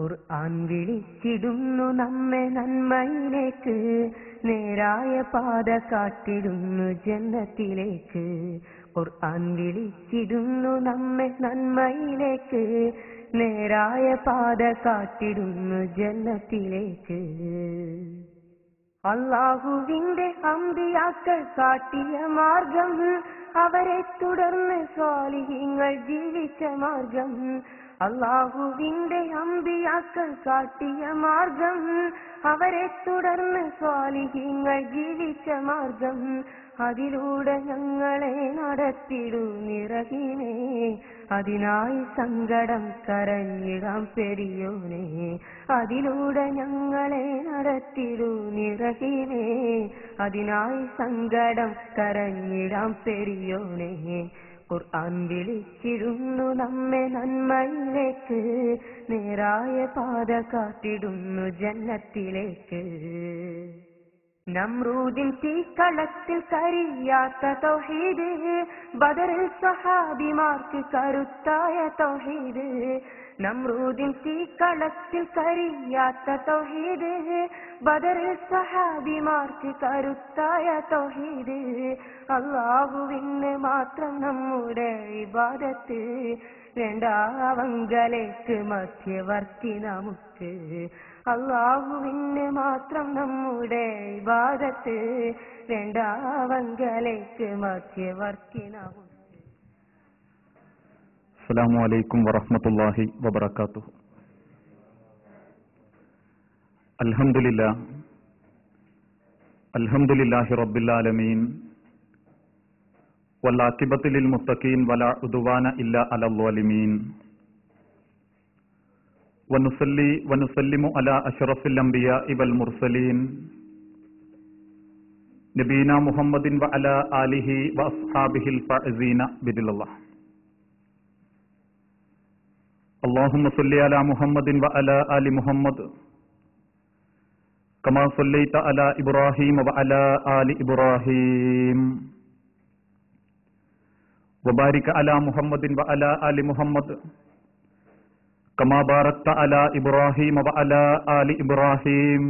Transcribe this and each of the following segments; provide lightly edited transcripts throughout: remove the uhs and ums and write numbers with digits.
ഖുർആൻ വിളിച്ചിടുന്നു നമ്മെ നന്മയിലേക്ക്, നേരായ പാത കാട്ടിടുന്നു ജന്നത്തിലേക്ക്. ഖുർആൻ വിളിച്ചിടുന്നു നമ്മെ നന്മയിലേക്ക്, നേരായ പാത കാട്ടിടുന്നു ജന്നത്തിലേക്ക്. അല്ലാഹുവിന്റെ അമ്പിയാക്കൾ കാട്ടിയ മാർഗം, അവരെ തുടർന്ന് സ്വാലിഹീങ്ങൾ ജീവിച്ച മാർഗം. അല്ലാഹുവിന്റെ അമ്പിയാക്കൾ കാട്ടിയ മാർഗം, അവരെ തുടർന്ന് സ്വാലിഹീങ്ങൾ ജീവിച്ച മാർഗം. അതിലൂടെ ഞങ്ങളെ നടത്തിടൂ നിറഹിനെ, അതിനായി സങ്കടം കരഞ്ഞിടാം പെരിയോനെ. അതിലൂടെ ഞങ്ങളെ നടത്തിടൂ നിറഹിനെ, അതിനായി സങ്കടം കരഞ്ഞിടാം പെരിയോനെ. ഖുർആൻ വിളിച്ചിടുന്നു നമ്മെ നന്മയിലേക്ക്, നേരായ പാത കാട്ടിടുന്നു ജന്നത്തിലേക്ക്. നമ്രൂദിൻ തീക്കളത്തിൽ കരിയാത്ത തൗഹീദ്, ബദറിൽ സ്വഹാബിമാർക്ക് കരുത്തായ തൗഹീദ്. നമ്രൂദിൻ തീക്കളത്തിൽ കരിയാത്ത തൗഹീദ്, ബദറിൽ സ്വഹാബിമാർക്ക് കരുത്തായ തൗഹീദ്. അല്ലാഹുവിന് മാത്രം നമ്മുടെ ഇബാദത്ത്, വേണ്ടാവങ്കലേക്ക് മധ്യവർത്തി നമുക്ക്. അല്ലാഹുവിന് മാത്രം നമ്മുടെ ഇബാദത്ത്, വേണ്ടാവങ്കലേക്ക് മധ്യവർത്തി നമുക്ക്. അസ്സലാമു അലൈക്കും വറഹ്മത്തുള്ളാഹി വബറകാതുഹു. അൽഹംദുലില്ലാഹി റബ്ബിൽ ആലമീൻ, വൽആഖിബത്തു ലിൽ മുത്തഖീൻ വലാ ഉദ്വാന ഇല്ലാ അലൽ ളാലിമീൻ. വനുസല്ലി വനുസല്ലിമു അലാ അഷ്റഫിൽ അംബിയാഇ വൽ മുർസലീൻ, നബീനാ മുഹമ്മദിൻ വഅലാ ആലിഹി വഅസ്ഹാബിഹിൽ ഫായിസീന ബിദില്ലാഹ്. اللهم صل على محمد وعلى آل محمد كما صليت على إبراهيم وعلى آل إبراهيم وبارك على محمد وعلى آل محمد كما باركت على إبراهيم وعلى آل إبراهيم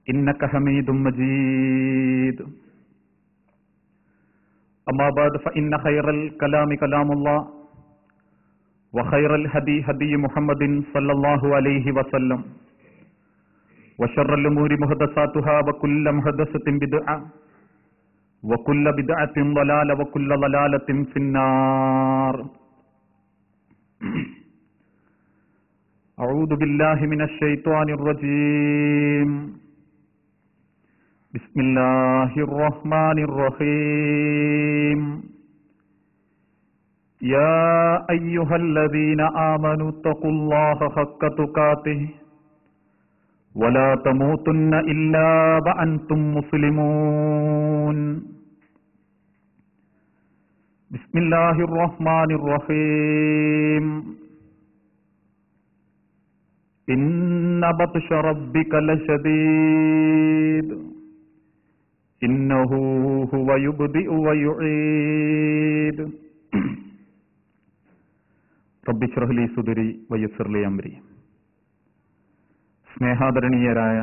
إنك حميد مجيد. أما بعد فإن خير الكلام كلام الله وخير الهدي هدي محمد صلى الله عليه وسلم وشر الأمور محدثاتها وكل محدثة بدعة وكل بدعة ضلالة وكل ضلالة في النار. أعوذ بالله من الشيطان الرجيم. بسم الله الرحمن الرحيم. يا أيها الذين آمنوا اتقوا الله حق تقاته ولا تموتن إلا وأنتم مسلمون. بسم الله الرحمن الرحيم. إن بطش ربك لشديد إنه هو يبدئ ويعيد. റബ്ബി ഇശ്റഹ് ലി സുദ്രി വയസ്സിർ ലി അംരി. സ്നേഹാദരണീയരായ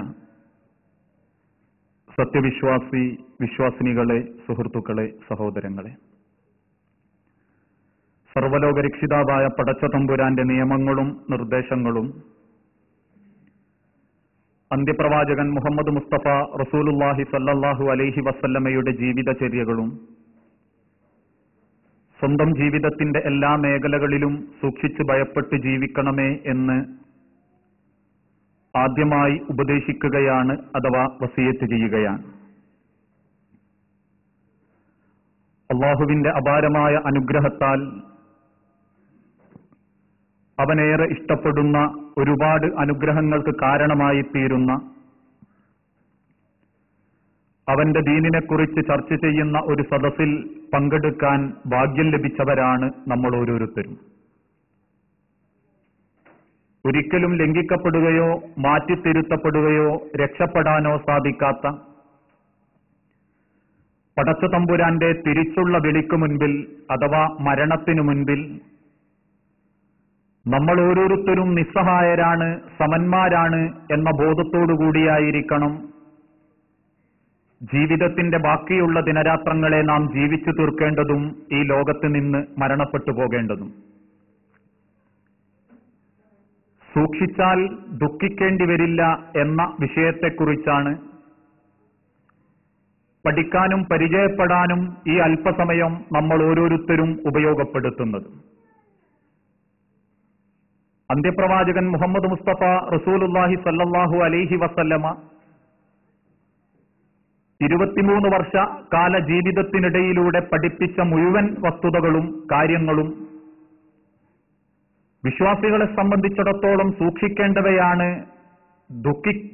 വിശ്വാസിനികളെ, സുഹൃത്തുക്കളെ, സഹോദരങ്ങളെ, സർവലോക രക്ഷിതാവായ പടച്ച തമ്പുരാന്റെ നിയമങ്ങളും നിർദ്ദേശങ്ങളും അന്ത്യപ്രവാചകൻ മുഹമ്മദ് മുസ്തഫ റസൂലുള്ളാഹി സ്വല്ലല്ലാഹു അലൈഹി വസല്ലമയുടെ ജീവിതചര്യകളും സ്വന്തം ജീവിതത്തിന്റെ എല്ലാ മേഖലകളിലും സൂക്ഷിച്ചു ഭയപ്പെട്ട് ജീവിക്കണമേ എന്ന് ആദ്യമായി ഉപദേശിക്കുകയാണ്, അഥവാ വസിയത്ത് ചെയ്യുകയാണ്. അല്ലാഹുവിന്റെ അപാരമായ അനുഗ്രഹത്താൽ അവനേറെ ഇഷ്ടപ്പെടുന്ന, ഒരുപാട് അനുഗ്രഹങ്ങൾക്ക് കാരണമായി തീരുന്ന, അവന്റെ ദീനിനെക്കുറിച്ച് ചർച്ച ചെയ്യുന്ന ഒരു സദസ്സിൽ പങ്കെടുക്കാൻ ഭാഗ്യം ലഭിച്ചവരാണ് നമ്മൾ ഓരോരുത്തരും. ഒരിക്കലും ലംഘിക്കപ്പെടുകയോ മാറ്റിത്തിരുത്തപ്പെടുകയോ രക്ഷപ്പെടാനോ സാധിക്കാത്ത പടച്ച തമ്പുരാന്റെ തിരിച്ചുള്ള വിളിക്കു മുൻപിൽ, അഥവാ മരണത്തിനു മുൻപിൽ നമ്മൾ ഓരോരുത്തരും നിസ്സഹായരാണ്, സമന്മാരാണ് എന്ന ബോധത്തോടുകൂടിയായിരിക്കണം ജീവിതത്തിന്റെ ബാക്കിയുള്ള ദിനരാത്രങ്ങളെ നാം ജീവിച്ചു തീർക്കേണ്ടതും ഈ ലോകത്ത് നിന്ന് മരണപ്പെട്ടു പോകേണ്ടതും. സൂക്ഷിച്ചാൽ ദുഃഖിക്കേണ്ടി വരില്ല എന്ന വിഷയത്തെക്കുറിച്ചാണ് പഠിക്കാനും പരിചയപ്പെടാനും ഈ അല്പസമയം നമ്മൾ ഓരോരുത്തരും ഉപയോഗപ്പെടുത്തുന്നത്. അന്ത്യപ്രവാചകൻ മുഹമ്മദ് മുസ്തഫ റസൂലുള്ളാഹി സല്ലല്ലാഹു അലൈഹി വസല്ലമ 23 വർഷ കാല ജീവിതത്തിനിടയിലൂടെ പഠിപ്പിച്ച മുഴുവൻ വസ്തുതകളും കാര്യങ്ങളും വിശ്വാസികളെ സംബന്ധിച്ചിടത്തോളം സൂക്ഷിക്കേണ്ടവയാണ്.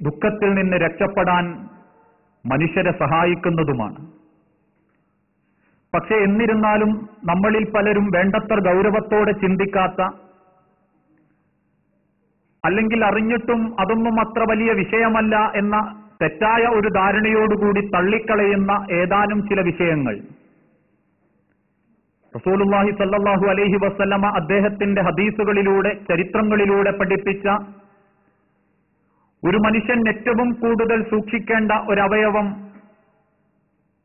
ദുഃഖത്തിൽ നിന്ന് രക്ഷപ്പെടാൻ മനുഷ്യരെ സഹായിക്കുന്നതുമാണ്. പക്ഷെ എന്നിരുന്നാലും നമ്മളിൽ പലരും വേണ്ടത്ര ഗൗരവത്തോടെ ചിന്തിക്കാത്ത, അല്ലെങ്കിൽ അറിഞ്ഞിട്ടും അതൊന്നും അത്ര വലിയ വിഷയമല്ല എന്ന തെറ്റായ ഒരു ധാരണയോടുകൂടി തള്ളിക്കളയുന്ന ഏതാനും ചില വിഷയങ്ങൾ റസൂലുള്ളാഹി സല്ലല്ലാഹു അലൈഹി വസല്ലമ അദ്ദേഹത്തിന്റെ ഹദീസുകളിലൂടെ, ചരിത്രങ്ങളിലൂടെ പഠിപ്പിച്ച ഒരു മനുഷ്യൻ ഏറ്റവും കൂടുതൽ സൂക്ഷിക്കേണ്ട ഒരവയവം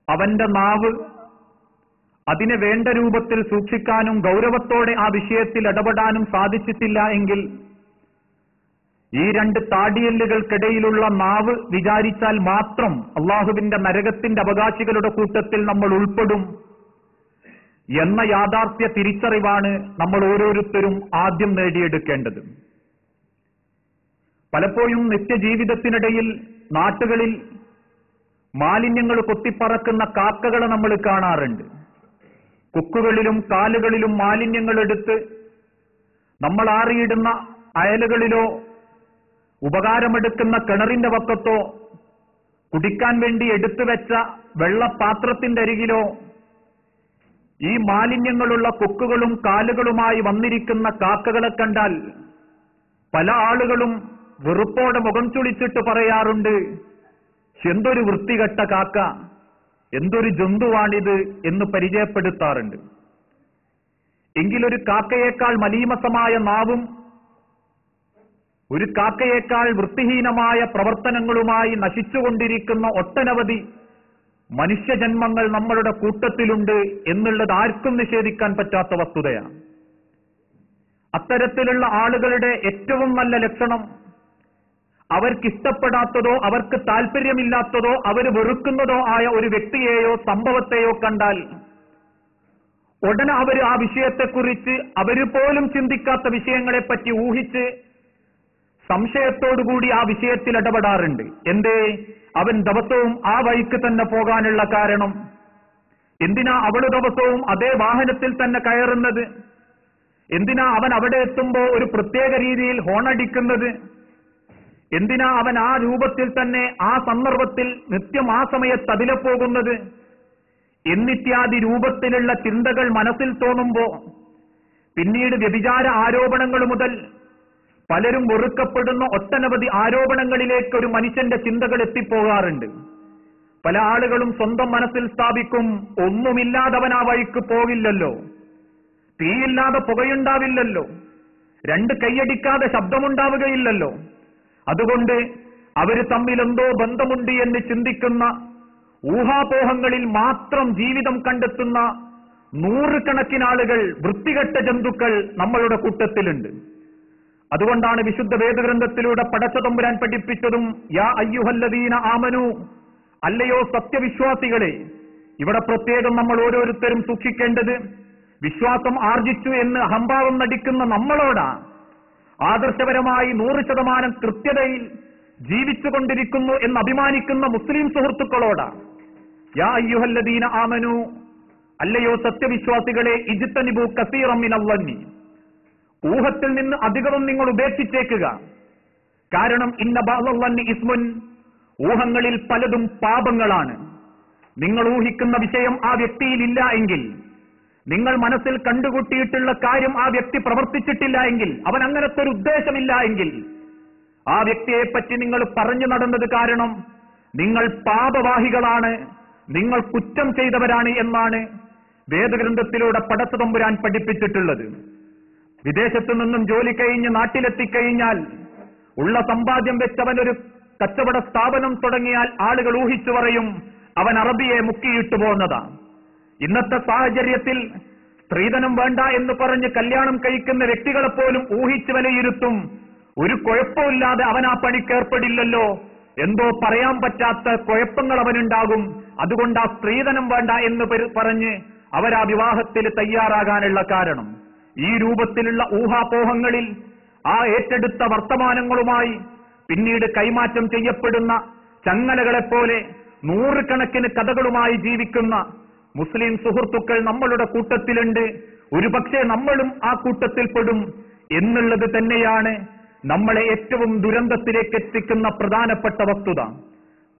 അവന്റെ നാവ്. അതിനെ വേണ്ട രൂപത്തിൽ സൂക്ഷിക്കാനും ഗൗരവത്തോടെ ആ വിഷയത്തിൽ ഇടപെടാനും സാധിച്ചിട്ടില്ല എങ്കിൽ ഈ രണ്ട് താടിയെല്ലുകൾക്കിടയിലുള്ള നാവ് വിചാരിച്ചാൽ മാത്രം അള്ളാഹുവിന്റെ നരകത്തിന്റെ അവകാശികളുടെ കൂട്ടത്തിൽ നമ്മൾ ഉൾപ്പെടും എന്ന യാഥാർത്ഥ്യ തിരിച്ചറിവാണ് നമ്മൾ ഓരോരുത്തരും ആദ്യം നേടിയെടുക്കേണ്ടത്. പലപ്പോഴും നിത്യജീവിതത്തിനിടയിൽ നാട്ടുകളിൽ മാലിന്യങ്ങൾ കൊത്തിപ്പറക്കുന്ന കാക്കകളെ നമ്മൾ കാണാറുണ്ട്. കൊക്കുകളിലും കാലുകളിലും മാലിന്യങ്ങൾ എടുത്ത് നമ്മൾ ആറിയിടുന്ന അയലുകളിലോ ഉപകാരമെടുക്കുന്ന കിണറിന്റെ വക്കത്തോ കുടിക്കാൻ വേണ്ടി എടുത്തുവെച്ച വെള്ളപാത്രത്തിന്റെ അരികിലോ ഈ മാലിന്യങ്ങളുള്ള കൊക്കുകളും കാലുകളുമായി വന്നിരിക്കുന്ന കാക്കകളെ കണ്ടാൽ പല ആളുകളും വെറുപ്പോടെ മുഖം ചുളിച്ചിട്ട് പറയാറുണ്ട്, എന്തൊരു വൃത്തികെട്ട കാക്ക, എന്തൊരു ജന്തുവാണിത് എന്ന് പരിചയപ്പെടുത്താറുണ്ട്. എങ്കിലൊരു കാക്കയേക്കാൾ മലീമസമായ നാവും ഒരു കാക്കയേക്കാൾ വൃത്തിഹീനമായ പ്രവർത്തനങ്ങളുമായി നശിച്ചുകൊണ്ടിരിക്കുന്ന ഒട്ടനവധി മനുഷ്യജന്മങ്ങൾ നമ്മളുടെ കൂട്ടത്തിലുണ്ട് എന്നുള്ളത് ആർക്കും നിഷേധിക്കാൻ പറ്റാത്ത വസ്തുതയാണ്. അത്തരത്തിലുള്ള ആളുകളുടെ ഏറ്റവും നല്ല ലക്ഷണം അവർക്കിഷ്ടപ്പെടാത്തതോ അവർക്ക് താല്പര്യമില്ലാത്തതോ അവർ വെറുക്കുന്നതോ ആയ ഒരു വ്യക്തിയെയോ സംഭവത്തെയോ കണ്ടാൽ ഉടനെ അവർ ആ വിഷയത്തെക്കുറിച്ച് അവര് പോലും ചിന്തിക്കാത്ത വിഷയങ്ങളെപ്പറ്റി ഊഹിച്ച് സംശയത്തോടുകൂടി ആ വിഷയത്തിൽ ഇടപെടാറുണ്ട്. എന്തേ? അവൻ ദിവസവും ആ വഴിക്ക് തന്നെ പോകാനുള്ള കാരണം എന്തിനാ? അവള് ദിവസവും അതേ വാഹനത്തിൽ തന്നെ കയറുന്നത് എന്തിനാ? അവൻ അവിടെ എത്തുമ്പോ ഒരു പ്രത്യേക രീതിയിൽ ഹോണടിക്കുന്നത് എന്തിനാ? അവൻ ആ രൂപത്തിൽ തന്നെ ആ സന്ദർഭത്തിൽ നിത്യം ആ സമയത്ത് അതിലെ പോകുന്നത് എന്നിത്യാദി രൂപത്തിലുള്ള ചിന്തകൾ മനസ്സിൽ തോന്നുമ്പോ പിന്നീട് വ്യഭിചാര ആരോപണങ്ങൾ മുതൽ പലരും വെറുക്കപ്പെടുന്ന ഒട്ടനവധി ആരോപണങ്ങളിലേക്ക് ഒരു മനുഷ്യന്റെ ചിന്തകൾ എത്തിപ്പോകാറുണ്ട്. പല ആളുകളും സ്വന്തം മനസ്സിൽ സ്ഥാപിക്കും, ഒന്നുമില്ലാതവൻ ആ വഴിക്ക് പോകില്ലല്ലോ, തീയില്ലാതെ പുകയുണ്ടാവില്ലല്ലോ, രണ്ട് കൈയടിക്കാതെ ശബ്ദമുണ്ടാവുകയില്ലല്ലോ, അതുകൊണ്ട് അവര് തമ്മിൽ എന്തോ ബന്ധമുണ്ട് എന്ന് ചിന്തിക്കുന്ന ഊഹാപോഹങ്ങളിൽ മാത്രം ജീവിതം കണ്ടെത്തുന്ന നൂറുകണക്കിന് ആളുകൾ, വൃത്തികെട്ട ജന്തുക്കൾ നമ്മളുടെ കൂട്ടത്തിലുണ്ട്. അതുകൊണ്ടാണ് വിശുദ്ധ വേദഗ്രന്ഥത്തിലൂടെ പടച്ചതമ്പുരാൻ പഠിപ്പിച്ചതും യാ അയ്യുഹല്ലദീന ആമനു, അല്ലയോ സത്യവിശ്വാസികളെ. ഇവിടെ പ്രത്യേകം നമ്മൾ ഓരോരുത്തരും സൂക്ഷിക്കേണ്ടത് വിശ്വാസം ആർജിച്ചു എന്ന് അഹംഭാവം നടിക്കുന്ന നമ്മളോടാ. ആദർശപരമായി 100% കൃത്യതയിൽ ജീവിച്ചുകൊണ്ടിരിക്കുന്നു എന്ന് അഭിമാനിക്കുന്ന മുസ്ലിം സുഹൃത്തുക്കളോടാ. യാ അയ്യുഹല്ലദീന ആമനു, അല്ലയോ സത്യവിശ്വാസികളെ, ഇജ്തനിബു കസീറൻ മിനൽ-ളന്നി, ഊഹത്തിൽ നിന്ന് അധികവും നിങ്ങൾ ഉപേക്ഷിച്ചേക്കുക. കാരണം ഇന്ന ബഅ്ദൽ-ളന്നി ഇസ്മുൻ, ഊഹങ്ങളിൽ പലതും പാപങ്ങളാണ്. നിങ്ങൾ ഊഹിക്കുന്ന വിഷയം ആ വ്യക്തിയിൽ ഇല്ല എങ്കിൽ, നിങ്ങൾ മനസ്സിൽ കണ്ടുകൂട്ടിയിട്ടുള്ള കാര്യം ആ വ്യക്തി പ്രവർത്തിച്ചിട്ടില്ല എങ്കിൽ, അവൻ അങ്ങനത്തെ ഒരു ഉദ്ദേശമില്ല എങ്കിൽ, ആ വ്യക്തിയെപ്പറ്റി നിങ്ങൾ പറഞ്ഞു നടന്നത് കാരണം നിങ്ങൾ പാപവാഹികളാണ്, നിങ്ങൾ കുറ്റം ചെയ്തവരാണ് എന്നാണ് വേദഗ്രന്ഥത്തിലൂടെ പടച്ചതമ്പുരാൻ പഠിപ്പിച്ചിട്ടുള്ളത്. വിദേശത്തു നിന്നും ജോലി കഴിഞ്ഞ് നാട്ടിലെത്തിക്കഴിഞ്ഞാൽ ഉള്ള സമ്പാദ്യം വെച്ചവനൊരു കച്ചവട സ്ഥാപനം തുടങ്ങിയാൽ ആളുകൾ ഊഹിച്ചു പറയും അവൻ അറബിയെ മുക്കിയിട്ടു പോകുന്നതാണ്. ഇന്നത്തെ സാഹചര്യത്തിൽ സ്ത്രീധനം വേണ്ട എന്ന് പറഞ്ഞ് കല്യാണം കഴിക്കുന്ന വ്യക്തികളെ പോലും ഊഹിച്ചു വിലയിരുത്തും. ഒരു കുഴപ്പമില്ലാതെ അവൻ ആ പണിക്കേർപ്പെടില്ലല്ലോ, എന്തോ പറയാൻ പറ്റാത്ത കുഴപ്പങ്ങൾ അവനുണ്ടാകും, അതുകൊണ്ട് ആ സ്ത്രീധനം വേണ്ട എന്ന് പറഞ്ഞ് അവരാ വിവാഹത്തിൽ തയ്യാറാകാനുള്ള കാരണം ഈ രൂപത്തിലുള്ള ഊഹാപോഹങ്ങളിൽ ആ ഏറ്റെടുത്ത വർത്തമാനങ്ങളുമായി പിന്നീട് കൈമാറ്റം ചെയ്യപ്പെടുന്ന ചങ്ങലകളെപ്പോലെ നൂറുകണക്കിന് കഥകളുമായി ജീവിക്കുന്ന മുസ്ലിം സുഹൃത്തുക്കൾ നമ്മളുടെ കൂട്ടത്തിലുണ്ട്. ഒരുപക്ഷെ നമ്മളും ആ കൂട്ടത്തിൽപ്പെടും എന്നുള്ളത് തന്നെയാണ് നമ്മളെ ഏറ്റവും ദുരന്തത്തിലേക്ക് എത്തിക്കുന്ന പ്രധാനപ്പെട്ട വസ്തുത.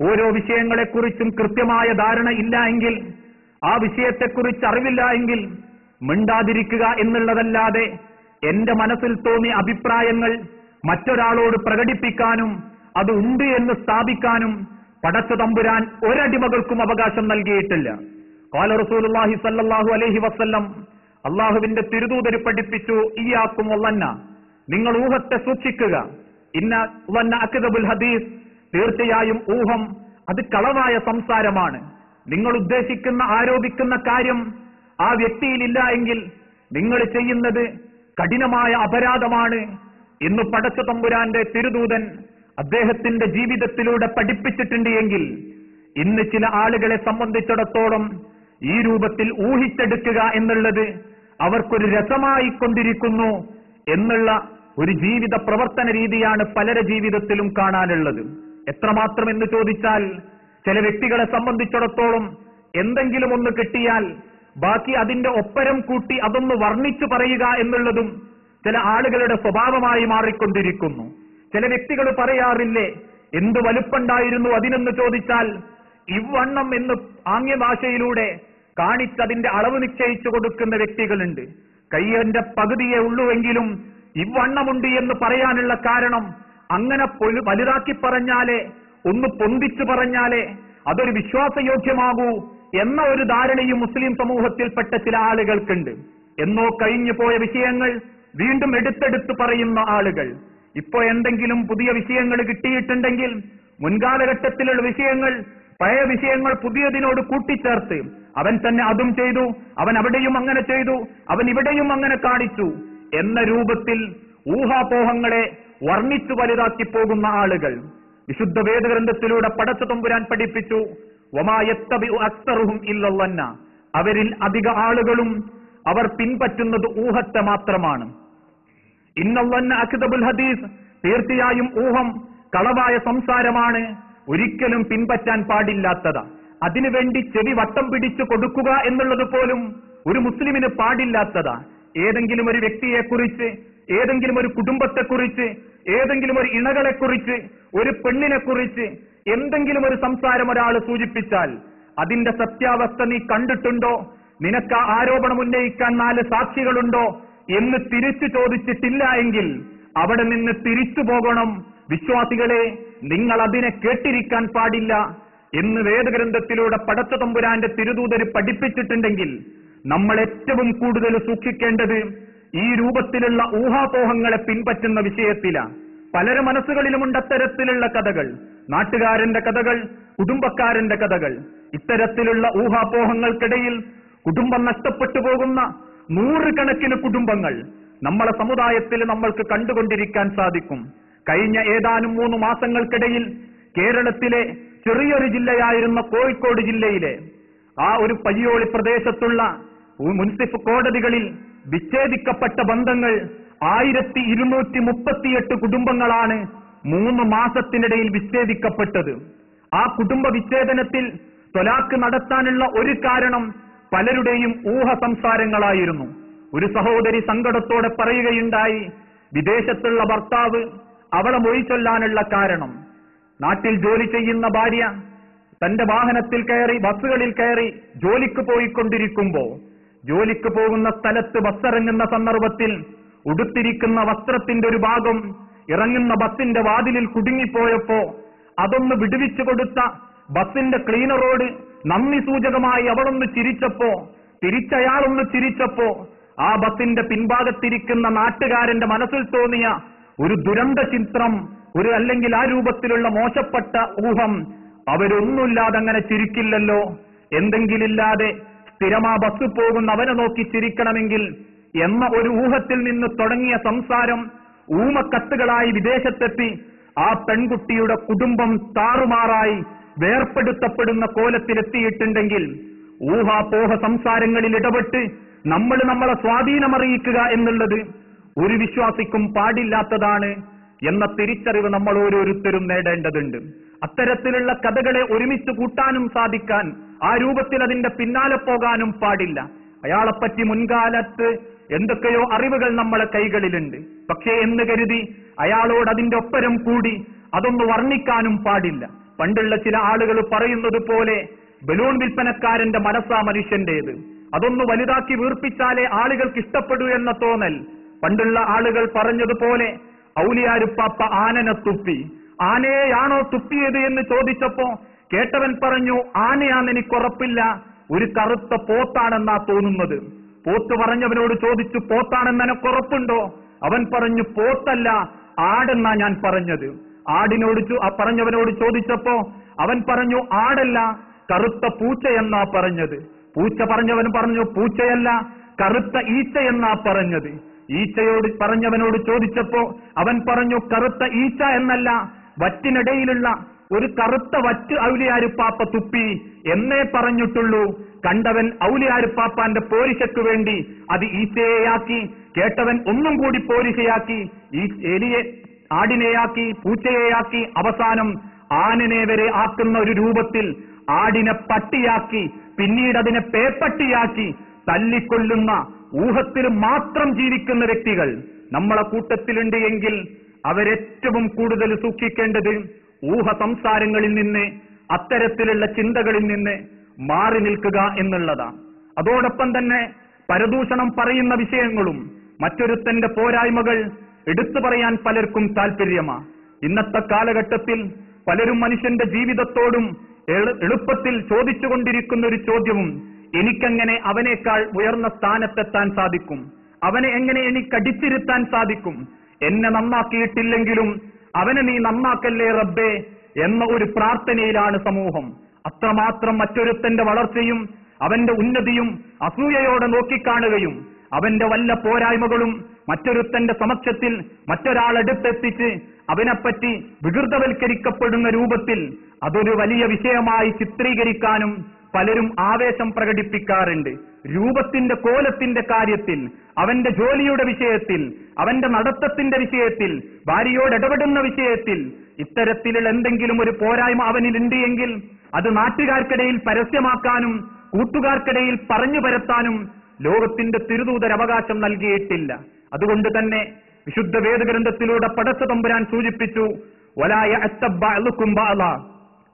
ഓരോ വിഷയങ്ങളെക്കുറിച്ചും കൃത്യമായ ധാരണ ഇല്ല എങ്കിൽ, ആ വിഷയത്തെക്കുറിച്ച് അറിവില്ല എങ്കിൽ മിണ്ടാതിരിക്കുക എന്നുള്ളതല്ലാതെ എന്റെ മനസ്സിൽ തോന്നിയ അഭിപ്രായങ്ങൾ മറ്റൊരാളോട് പ്രകടിപ്പിക്കാനും അത് ഉണ്ട് എന്ന് സ്ഥാപിക്കാനും പടച്ച തമ്പുരാൻ ഒരടിമകൾക്കും അവകാശം നൽകിയിട്ടില്ല. ഖാല റസൂലുള്ളാഹി സ്വല്ലല്ലാഹു അലൈഹി വസല്ലം, അള്ളാഹുവിന്റെ തിരുദൂതർ പഠിപ്പിച്ചു, ഇയ്യാക്കും വല്ലന്ന, നിങ്ങൾ ഊഹത്തെ സൂക്ഷിക്കുക. ഇന്ന വന്ന അക്ദബുൽ ഹദീസ്, തീർച്ചയായും ഊഹം അത് കളവായ സംസാരമാണ്. നിങ്ങൾ ഉദ്ദേശിക്കുന്ന ആരോപിക്കുന്ന കാര്യം ആ വ്യക്തിയിലില്ല എങ്കിൽ നിങ്ങൾ ചെയ്യുന്നത് കഠിനമായ അപരാധമാണ് എന്ന് പടച്ച തമ്പുരാന്റെ തിരുദൂതൻ അദ്ദേഹത്തിന്റെ ജീവിതത്തിലൂടെ പഠിപ്പിച്ചിട്ടുണ്ട്. എങ്കിൽ ഇന്ന് ചില ആളുകളെ സംബന്ധിച്ചിടത്തോളം ഈ രൂപത്തിൽ ഊഹിച്ചെടുക്കുക എന്നുള്ളത് അവർക്കൊരു രസമായി കൊണ്ടിരിക്കുന്നു എന്നുള്ള ഒരു ജീവിത പ്രവർത്തന രീതിയാണ് പലരുടെ ജീവിതത്തിലും കാണാനുള്ളത്. എത്രമാത്രം എന്ന് ചോദിച്ചാൽ, ചില വ്യക്തികളെ സംബന്ധിച്ചിടത്തോളം എന്തെങ്കിലും ഒന്ന് കിട്ടിയാൽ ബാക്കി അതിന്റെ ഒപ്പരം കൂട്ടി അതൊന്ന് വർണ്ണിച്ചു പറയുക എന്നുള്ളതും ചില ആളുകളുടെ സ്വഭാവമായി മാറിക്കൊണ്ടിരിക്കുന്നു. ചില വ്യക്തികൾ പറയാറില്ലേ, എന്ത് വലുപ്പുണ്ടായിരുന്നു അതിനെന്ന് ചോദിച്ചാൽ ഇവണ്ണം എന്ന് ആംഗ്യഭാഷയിലൂടെ കാണിച്ചതിന്റെ അളവ് നിശ്ചയിച്ചു കൊടുക്കുന്ന വ്യക്തികളുണ്ട്. കയ്യന്റെ പകുതിയേ ഉള്ളുവെങ്കിലും ഇവണ്ണമുണ്ട് എന്ന് പറയാനുള്ള കാരണം അങ്ങനെ വലുതാക്കി പറഞ്ഞാലേ, ഒന്ന് പൊന്തിച്ചു പറഞ്ഞാലേ അതൊരു വിശ്വാസയോഗ്യമാകൂ എന്ന ഒരു ധാരണയും മുസ്ലിം സമൂഹത്തിൽപ്പെട്ട ചില ആളുകൾക്കുണ്ട്. എന്നോ കഴിഞ്ഞു പോയ വിഷയങ്ങൾ വീണ്ടും എടുത്തെടുത്ത് പറയുന്ന ആളുകൾ. ഇപ്പോ എന്തെങ്കിലും പുതിയ വിഷയങ്ങൾ കിട്ടിയിട്ടുണ്ടെങ്കിൽ മുൻകാലഘട്ടത്തിലുള്ള വിഷയങ്ങൾ, പഴയ വിഷയങ്ങൾ പുതിയതിനോട് കൂട്ടിച്ചേർത്ത് അവൻ തന്നെ അതും ചെയ്തു, അവൻ അവിടെയും അങ്ങനെ ചെയ്തു, അവൻ ഇവിടെയും അങ്ങനെ കാണിച്ചു എന്ന രൂപത്തിൽ ഊഹാപോഹങ്ങളെ വർണ്ണിച്ചു വലുതാക്കി പോകുന്ന ആളുകൾ. വിശുദ്ധ വേദഗ്രന്ഥത്തിലൂടെ പടച്ച തമ്പുരാൻ പഠിപ്പിച്ചു, വമാ യത്തബിഉ അക്സറുഹും ഇല്ലല്ലന്ന, അവരിൽ അധിക ആളുകളും അവർ പിൻപറ്റുന്നത് ഊഹത്തെ മാത്രമാണ്. ഇന്നല്ലന്ന അക്ദബുൽ ഹദീസ്, തീർച്ചയായും ഊഹം കളവായ സംസാരമാണ്, ഒരിക്കലും പിൻപറ്റാൻ പാടില്ലാത്തതാ. അതിനുവേണ്ടി ചെവി വട്ടം പിടിച്ചു കൊടുക്കുക എന്നുള്ളത് പോലും ഒരു മുസ്ലിമിന് പാടില്ലാത്തതാ. ഏതെങ്കിലും ഒരു വ്യക്തിയെക്കുറിച്ച്, ഏതെങ്കിലും ഒരു കുടുംബത്തെക്കുറിച്ച്, ഏതെങ്കിലും ഒരു ഇണകളെക്കുറിച്ച്, ഒരു പെണ്ണിനെക്കുറിച്ച് എന്തെങ്കിലും ഒരു സംസാരം ഒരാൾ സൂചിപ്പിച്ചാൽ അതിന്റെ സത്യാവസ്ഥ നീ കണ്ടിട്ടുണ്ടോ, നിനക്ക് ആ ആരോപണം ഉന്നയിക്കാൻ 4 സാക്ഷികളുണ്ടോ എന്ന് തിരിച്ചു ചോദിച്ചിട്ടില്ല എങ്കിൽ അവിടെ നിന്ന് തിരിച്ചു പോകണം. വിശ്വാസികളെ, നിങ്ങൾ അതിനെ കേട്ടിരിക്കാൻ പാടില്ല എന്ന് വേദഗ്രന്ഥത്തിലൂടെ പടച്ച തമ്പുരാന്റെ തിരുദൂതര് പഠിപ്പിച്ചിട്ടുണ്ടെങ്കിൽ നമ്മൾ ഏറ്റവും കൂടുതൽ സൂക്ഷിക്കേണ്ടത് ഈ രൂപത്തിലുള്ള ഊഹാപോഹങ്ങളെ പിൻപറ്റുന്ന വിഷയത്തിലാണ്. പലരുടെ മനസ്സുകളിലുമുണ്ട് അത്തരത്തിലുള്ള കഥകൾ, നാട്ടുകാരന്റെ കഥകൾ, കുടുംബക്കാരന്റെ കഥകൾ. ഇത്തരത്തിലുള്ള ഊഹാപോഹങ്ങൾക്കിടയിൽ കുടുംബം നഷ്ടപ്പെട്ടു പോകുന്ന 100 കണക്കിന് കുടുംബങ്ങൾ നമ്മളെ സമുദായത്തിൽ നമ്മൾക്ക് കണ്ടുകൊണ്ടിരിക്കാൻ സാധിക്കും. കഴിഞ്ഞ ഏതാനും 3 മാസങ്ങൾക്കിടയിൽ കേരളത്തിലെ ചെറിയൊരു ജില്ലയായിരുന്ന കോഴിക്കോട് ജില്ലയിലെ ആ ഒരു പയ്യോളി പ്രദേശത്തുള്ള മുനിസിപ്പൽ കോടതികളിൽ വിച്ഛേദിക്കപ്പെട്ട ബന്ധങ്ങൾ 1238 കുടുംബങ്ങളാണ് 3 മാസത്തിനിടയിൽ വിച്ഛേദിക്കപ്പെട്ടത്. ആ കുടുംബ വിച്ഛേദനത്തിൽ ത്വലാഖ് നടത്താനുള്ള ഒരു കാരണം പലരുടെയും ഊഹ സംസാരങ്ങളായിരുന്നു. ഒരു സഹോദരി സങ്കടത്തോടെ പറയുകയുണ്ടായി, വിദേശത്തുള്ള ഭർത്താവ് അവളെ മൊഴി ചൊല്ലാനുള്ള കാരണം, നാട്ടിൽ ജോലി ചെയ്യുന്ന ഭാര്യ തന്റെ വാഹനത്തിൽ കയറി, ബസ്സുകളിൽ കയറി ജോലിക്ക് പോയിക്കൊണ്ടിരിക്കുമ്പോ ജോലിക്ക് പോകുന്ന സ്ഥലത്ത് ബസ്സിറങ്ങുന്ന സന്ദർഭത്തിൽ ഉടുത്തിരിക്കുന്ന വസ്ത്രത്തിന്റെ ഒരു ഭാഗം ഇറങ്ങുന്ന ബസ്സിന്റെ വാതിലിൽ കുടുങ്ങിപ്പോയപ്പോ അതൊന്ന് വിടുവിച്ചു കൊടുത്ത ബസ്സിന്റെ ക്ലീനറോട് നന്ദി സൂചകമായി അവളൊന്ന് ചിരിച്ചപ്പോ, തിരിച്ചയാളൊന്ന് ചിരിച്ചപ്പോ ആ ബസിന്റെ പിൻഭാഗത്തിരിക്കുന്ന നാട്ടുകാരന്റെ മനസ്സിൽ തോന്നിയ ഒരു ദുരന്ത ചിത്രം, അല്ലെങ്കിൽ ആ രൂപത്തിലുള്ള മോശപ്പെട്ട ഊഹം അവരൊന്നുമില്ലാതെ അങ്ങനെ ചിരിക്കില്ലല്ലോ, എന്തെങ്കിലില്ലാതെ സ്ഥിരമാ ബസ് പോകുന്ന അവനെ നോക്കി ചിരിക്കണമെങ്കിൽ എന്ന ഒരു ഊഹത്തിൽ നിന്ന് തുടങ്ങിയ സംസാരം ഊമക്കത്തുകളായി വിദേശത്തെത്തി ആ പെൺകുട്ടിയുടെ കുടുംബം താറുമാറായി വേർപ്പെടുത്തപ്പെടുന്ന കോലത്തിലെത്തിയിട്ടുണ്ടെങ്കിൽ ഊഹാപോഹ സംസാരങ്ങളിൽ ഇടപെട്ട് നമ്മളെ സ്വാധീനമറിയിക്കുക എന്നുള്ളത് ഒരു വിശ്വാസിക്കും പാടില്ലാത്തതാണ് എന്ന തിരിച്ചറിവ് നമ്മൾ ഓരോരുത്തരും നേടേണ്ടതുണ്ട്. അത്തരത്തിലുള്ള കഥകളെ ഒരുമിച്ച് കൂട്ടാനും സാധിക്കാൻ, ആ രൂപത്തിൽ അതിന്റെ പിന്നാലെ പോകാനും പാടില്ല. അയാളെപ്പറ്റി മുൻകാലത്ത് എന്തൊക്കെയോ അറിവുകൾ നമ്മളെ കൈകളിലുണ്ട്, പക്ഷേ എന്ന് കരുതി അയാളോട് അതിന്റെ ഒപ്പരം കൂടി അതൊന്ന് വർണ്ണിക്കാനും പാടില്ല. പണ്ടുള്ള ചില ആളുകൾ പറയുന്നത് പോലെ ബലൂൺ വിൽപ്പനക്കാരന്റെ മനസ്സാ മനുഷ്യന്റേത്, അതൊന്ന് വലുതാക്കി വീർപ്പിച്ചാലേ ആളുകൾക്ക് ഇഷ്ടപ്പെടൂ എന്ന തോന്നൽ. പണ്ടുള്ള ആളുകൾ പറഞ്ഞതുപോലെ ഔലിയാരുപ്പാപ്പ ആനനെ തുപ്പി. ആനയെയാണോ തുപ്പിയത് എന്ന് ചോദിച്ചപ്പോ കേട്ടവൻ പറഞ്ഞു, ആനയാണെന്ന് എനിക്കുറപ്പില്ല, ഒരു കറുത്ത പോത്താണെന്നാ തോന്നുന്നത്. പോത്ത് പറഞ്ഞവനോട് ചോദിച്ചു, പോത്താണെന്ന് എനക്കുറപ്പുണ്ടോ? അവൻ പറഞ്ഞു, പോത്തല്ല, ആടെന്നാ ഞാൻ പറഞ്ഞത്. ആടിനോട് പറഞ്ഞവനോട് ചോദിച്ചപ്പോ അവൻ പറഞ്ഞു, ആടല്ല, കറുത്ത പൂച്ചയെന്നാ പറഞ്ഞത്. പൂച്ച പറഞ്ഞവൻ പറഞ്ഞു, പൂച്ചയല്ല, കറുത്ത ഈച്ചയെന്നാ പറഞ്ഞത്. ഈച്ചയോട് പറഞ്ഞവനോട് ചോദിച്ചപ്പോ അവൻ പറഞ്ഞു, കറുത്ത ഈച്ച എന്നല്ല, വറ്റിനിടയിലുള്ള ഒരു കറുത്ത വറ്റ് ഔലിയാരുപ്പാപ്പ തുപ്പി എന്നേ പറഞ്ഞിട്ടുള്ളൂ. കണ്ടവൻ ഔലിയാരുപ്പാപ്പാന്റെ പോരിശയ്ക്ക് വേണ്ടി അത് ഈച്ചയെയാക്കി, കേട്ടവൻ ഒന്നും കൂടി പോരിശയാക്കി, ഈ എലിയെ ആടിനെയാക്കി, പൂച്ചയെയാക്കി, അവസാനം ആനനെ വരെ ആക്കുന്ന ഒരു രൂപത്തിൽ ആടിനെ പട്ടിയാക്കി, പിന്നീട് അതിനെ പേപ്പട്ടിയാക്കി തല്ലിക്കൊല്ലുന്ന ഊഹത്തിൽ മാത്രം ജീവിക്കുന്ന വ്യക്തികൾ നമ്മളെ കൂട്ടത്തിലുണ്ട് എങ്കിൽ അവരേറ്റവും കൂടുതൽ സൂക്ഷിക്കേണ്ടത് ഊഹ സംസാരങ്ങളിൽ നിന്ന്, അത്തരത്തിലുള്ള ചിന്തകളിൽ നിന്ന് മാറി നിൽക്കുക എന്നുള്ളതാണ്. അതോടൊപ്പം തന്നെ പരദൂഷണം പറയുന്ന വിഷയങ്ങളും മറ്റൊരുത്തന്റെ പോരായ്മകൾ എടുത്തു പറയാൻ പലർക്കും താല്പര്യമാണ്. ഇന്നത്തെ കാലഘട്ടത്തിൽ പലരും മനുഷ്യന്റെ ജീവിതത്തോടും എളുപ്പത്തിൽ ചോദിച്ചുകൊണ്ടിരിക്കുന്ന ഒരു ചോദ്യവും, എനിക്കെങ്ങനെ അവനേക്കാൾ ഉയർന്ന സ്ഥാനത്തെത്താൻ സാധിക്കും, അവനെ എങ്ങനെ എനിക്കടിച്ചിരുത്താൻ സാധിക്കും, എന്നെ നന്നാക്കിയിട്ടില്ലെങ്കിലും അവനെ നീ നന്നാക്കല്ലേ റബ്ബേ എന്ന ഒരു പ്രാർത്ഥനയിലാണ് സമൂഹം. അത്രമാത്രം മറ്റൊരുത്തന്റെ വളർച്ചയും അവന്റെ ഉന്നതിയും അസൂയയോടെ നോക്കിക്കാണുകയും അവന്റെ വല്ല പോരായ്മകളും മറ്റൊരുത്തന്റെ സമക്ഷത്തിൽ മറ്റൊരാളെടുത്തെത്തിച്ച് അവനെപ്പറ്റി വികൃതവൽക്കരിക്കപ്പെടുന്ന രൂപത്തിൽ അതൊരു വലിയ വിഷയമായി ചിത്രീകരിക്കാനും പലരും ആവേശം പ്രകടിപ്പിക്കാറുണ്ട്. രൂപത്തിന്റെ കോലത്തിന്റെ കാര്യത്തിൽ, അവന്റെ ജോലിയുടെ വിഷയത്തിൽ, അവന്റെ നടത്തത്തിന്റെ വിഷയത്തിൽ, ഭാര്യയോട് ഇടപെടുന്ന വിഷയത്തിൽ ഇത്തരത്തിലുള്ള എന്തെങ്കിലും ഒരു പോരായ്മ അവനിലുണ്ട് എങ്കിൽ അത് നാട്ടുകാർക്കിടയിൽ പരസ്യമാക്കാനും കൂട്ടുകാർക്കിടയിൽ പറഞ്ഞു പരത്താനും ലോകത്തിന്റെ തിരുദൂതർ അവകാശം നൽകിയിട്ടില്ല. അതുകൊണ്ട് തന്നെ വിശുദ്ധ വേദഗ്രന്ഥത്തിലൂടെ പടച്ച തമ്പുരാൻ സൂചിപ്പിച്ചു, വലായ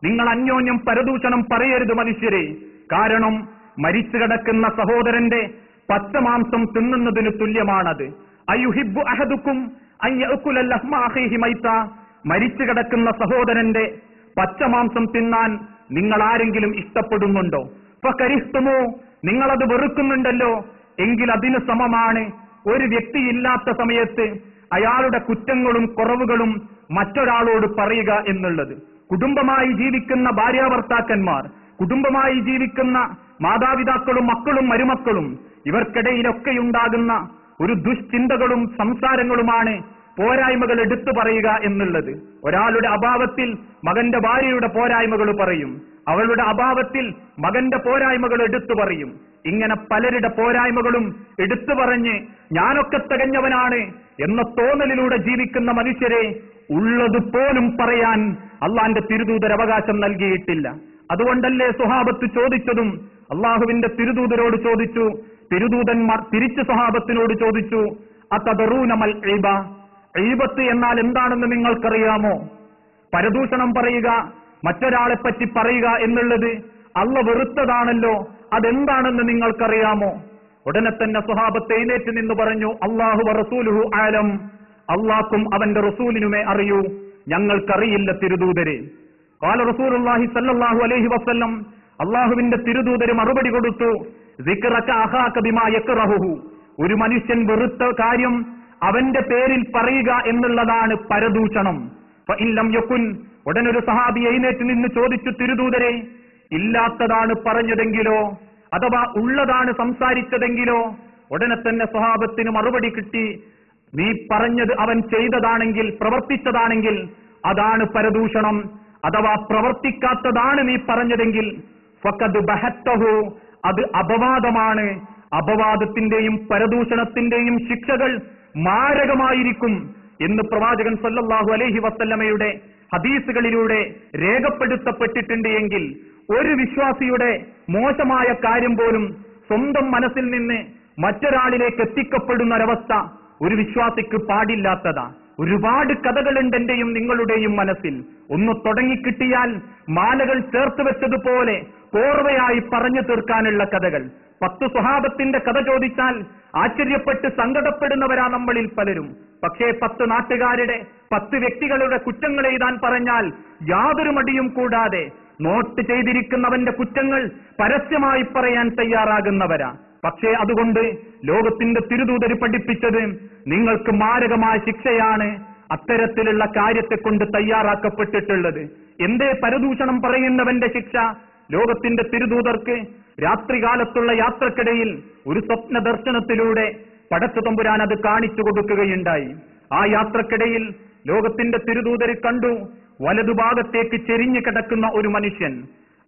നിങ്ങൾ അന്യോന്യം പരദൂഷണം പറയരുത് മനുഷ്യരെ, കാരണം മരിച്ചു കിടക്കുന്ന സഹോദരന്റെ പച്ചമാംസം തിന്നുന്നതിന് തുല്യമാണത്. അയുഹിബ്ബു അഹദുക്കും അൻ യഅകുല ലഹ്മ അഖീഹി മൈത, മരിച്ചു കിടക്കുന്ന സഹോദരന്റെ പച്ചമാംസം തിന്നാൻ നിങ്ങൾ ആരെങ്കിലും ഇഷ്ടപ്പെടുന്നുണ്ടോ? ഫകരിഹ്തുമു, നിങ്ങളത് വെറുക്കുന്നുണ്ടല്ലോ, എങ്കിൽ അതിന് സമമാണ് ഒരു വ്യക്തിയില്ലാത്ത സമയത്ത് അയാളുടെ കുറ്റങ്ങളും കുറവുകളും മറ്റൊരാളോട് പറയുക എന്നുള്ളത്. കുടുംബമായി ജീവിക്കുന്ന ഭാര്യാഭർത്താക്കന്മാർ, കുടുംബമായി ജീവിക്കുന്ന മാതാപിതാക്കളും മക്കളും മരുമക്കളും, ഇവർക്കിടയിലൊക്കെയുണ്ടാകുന്ന ഒരു ദുശ്ചിന്തകളും സംസാരങ്ങളുമാണ് പോരായ്മകൾ എടുത്തു പറയുക എന്നുള്ളത്. ഒരാളുടെ അഭാവത്തിൽ മകന്റെ ഭാര്യയുടെ പോരായ്മകൾ പറയും, അവളുടെ അഭാവത്തിൽ മകന്റെ പോരായ്മകൾ എടുത്തു പറയും. ഇങ്ങനെ പലരുടെ പോരായ്മകളും എടുത്തു പറഞ്ഞ് ഞാനൊക്കെ തികഞ്ഞവനാണ് എന്ന തോന്നലിലൂടെ ജീവിക്കുന്ന മനുഷ്യരെ ഉള്ളതുപോലും പറയാൻ അള്ളാന്റെ തിരുദൂതർ അവകാശം നൽകിയിട്ടില്ല. അതുകൊണ്ടല്ലേ സ്വഹാബത്ത് ചോദിച്ചതും അള്ളാഹുവിന്റെ തിരുദൂതരോട് ചോദിച്ചു, തിരുദൂതന്മാർ തിരിച്ചു സ്വഹാബത്തിനോട് ചോദിച്ചു, അതദറൂനമൽ ഈബ, ഈബത്ത് എന്നാൽ എന്താണെന്ന് നിങ്ങൾക്കറിയാമോ? പരദൂഷണം പറയുക, മറ്റൊരാളെപ്പറ്റി പറയുക എന്നുള്ളത് അള്ള വെറുത്തതാണല്ലോ, അതെന്താണെന്ന് നിങ്ങൾക്കറിയാമോ? ഉടനെ തന്നെ സ്വഹാബത്ത് എഴുന്നേറ്റ് നിന്ന് പറഞ്ഞു, അല്ലാഹു വറസൂലുഹു ആലം, അള്ളാഹ്ക്കും അവന്റെ റസൂലിനുമേ അറിയൂ, ഞങ്ങൾക്കറിയില്ല തിരുദൂതരെ. ഖാല റസൂലുള്ളാഹി സ്വല്ലല്ലാഹു അലൈഹി വസല്ലം, അള്ളാഹുവിന്റെ തിരുദൂതര് മറുപടി കൊടുത്തു, സിക്റക അഖാക ബിമാ യക്റഹു, ഒരു മനുഷ്യൻ വെറുത്ത കാര്യം അവന്റെ പേരിൽ പറയുക എന്നുള്ളതാണ് പരദൂഷണം. ഫഇല്ലം യകുൻ, ഉടനൊരു സഹാബി എഴുന്നേറ്റ് നിന്ന് ചോദിച്ചു, തിരുദൂതരെ, ഇല്ലാത്തതാണ് പറഞ്ഞതെങ്കിലോ അഥവാ ഉള്ളതാണ് സംസാരിച്ചതെങ്കിലോ? ഉടനെ തന്നെ സ്വഹാബത്തിന് മറുപടി കിട്ടി, നീ പറഞ്ഞത് അവൻ ചെയ്തതാണെങ്കിൽ, പ്രവർത്തിച്ചതാണെങ്കിൽ അതാണ് പരദൂഷണം, അഥവാ പ്രവർത്തിക്കാത്തതാണ് നീ പറഞ്ഞതെങ്കിൽ ഫഖദ് ബഹത്തഹു, അത് അപവാദമാണ്. അപവാദത്തിന്റെയും പരദൂഷണത്തിന്റെയും ശിക്ഷകൾ മാരകമായിരിക്കും എന്ന് പ്രവാചകൻ സല്ലല്ലാഹു അലൈഹി വസല്ലമയുടെ ഹദീസുകളിലൂടെ രേഖപ്പെടുത്തപ്പെട്ടിട്ടുണ്ട്. എങ്കിൽ ഒരു വിശ്വാസിയുടെ മോശമായ കാര്യം പോലും സ്വന്തം മനസ്സിൽ നിന്ന് മറ്റൊരാളിലേക്ക് എത്തിക്കപ്പെടുന്ന ഒരവസ്ഥ ഒരു വിശ്വാസിക്ക് പാടില്ലാത്തതാ. ഒരുപാട് കഥകളുണ്ട് എന്റെയും നിങ്ങളുടെയും മനസ്സിൽ. ഒന്ന് തുടങ്ങിക്കിട്ടിയാൽ മാലകൾ ചേർത്ത് വെച്ചതുപോലെ കോർവയായി പറഞ്ഞു തീർക്കാനുള്ള കഥകൾ. 10 സ്വഹാബത്തിന്റെ കഥ ചോദിച്ചാൽ ആശ്ചര്യപ്പെട്ട് സങ്കടപ്പെടുന്നവരാ നമ്മളിൽ പലരും. പക്ഷേ 10 നാട്ടുകാരുടെ 10 വ്യക്തികളുടെ കുറ്റങ്ങൾ എഴുതാൻ പറഞ്ഞാൽ യാതൊരു മടിയും കൂടാതെ നോട്ട് ചെയ്തിരിക്കുന്നവന്റെ കുറ്റങ്ങൾ പരസ്യമായി പറയാൻ തയ്യാറാകുന്നവരാ. പക്ഷേ അതുകൊണ്ട് ലോകത്തിന്റെ തിരുദൂതർ പഠിപ്പിച്ചത് നിങ്ങൾക്ക് മാരകമായ ശിക്ഷയാണ് അത്തരത്തിലുള്ള കാര്യത്തെ കൊണ്ട് തയ്യാറാക്കപ്പെട്ടിട്ടുള്ളത്. എന്തേ പരദൂഷണം പറയുന്നവന്റെ ശിക്ഷ? ലോകത്തിന്റെ തിരുദൂതർക്ക് രാത്രികാലത്തുള്ള യാത്രക്കിടയിൽ ഒരു സ്വപ്ന ദർശനത്തിലൂടെ പടച്ച തമ്പുരാൻ അത് കാണിച്ചു കൊടുക്കുകയുണ്ടായി. ആ യാത്രക്കിടയിൽ ലോകത്തിന്റെ തിരുദൂതർ കണ്ടു, വലതുഭാഗത്തേക്ക് ചെരിഞ്ഞു കിടക്കുന്ന ഒരു മനുഷ്യൻ.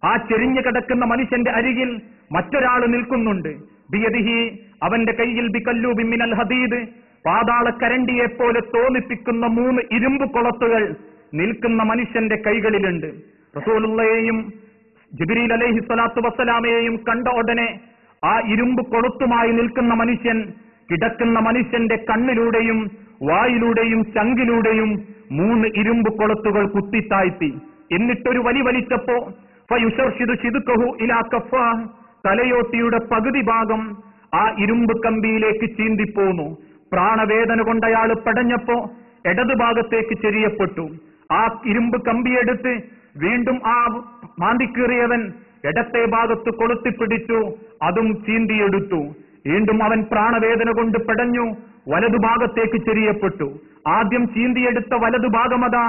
ആ ചെരിഞ്ഞു കിടക്കുന്ന മനുഷ്യന്റെ അരികിൽ മറ്റൊരാൾ നിൽക്കുന്നുണ്ട്. ബിയദിഹി, അവന്റെ കയ്യിൽ ബികല്ലൂബിൻ മിനൽ ഹദീദ്, പാതാളക്കരണ്ടിയെ പോലെ തോന്നിപ്പിക്കുന്ന 3 ഇരുമ്പ് കൊളത്തുകൾ നിൽക്കുന്ന മനുഷ്യന്റെ കൈകളിലുണ്ട്. റസൂലുള്ളയെയും ജിബ്രീൽ അലൈഹി സ്വലാത്തു വസ്സലാമയെയും കണ്ട ഉടനെ ആ ഇരുമ്പ് കൊളുത്തുമായി നിൽക്കുന്ന മനുഷ്യൻ കിടക്കുന്ന മനുഷ്യന്റെ കണ്ണിലൂടെയും വായിലൂടെയും ചങ്കിലൂടെയും 3 ഇരുമ്പ് കൊളുത്തുകൾ കുത്തിത്താഴ്ത്തി. എന്നിട്ടൊരു വലി വലിച്ചപ്പോ ഫയുശർഷിദു ശിദ്ഖഹു ഇലാ കഫാഹ്, തലയോട്ടിയുടെ പകുതി ഭാഗം ആ ഇരുമ്പ് കമ്പിയിലേക്ക് ചീന്തിപ്പോന്നു. പ്രാണവേദന കൊണ്ട് അയാൾ പടഞ്ഞപ്പോ ഇടതുഭാഗത്തേക്ക് ചെരിയപ്പെട്ടു. ആ ഇരുമ്പ് കമ്പിയെടുത്ത് വീണ്ടും ആ മാന്തിക്കീറിയവൻ ഇടത്തെ ഭാഗത്ത് കൊളുത്തിപ്പിടിച്ചു, അതും ചീന്തിയെടുത്തു. വീണ്ടും അവൻ പ്രാണവേദന കൊണ്ട് പടഞ്ഞു, വലതുഭാഗത്തേക്ക് ചെരിയപ്പെട്ടു. ആദ്യം ചീന്തിയെടുത്ത വലതുഭാഗമതാ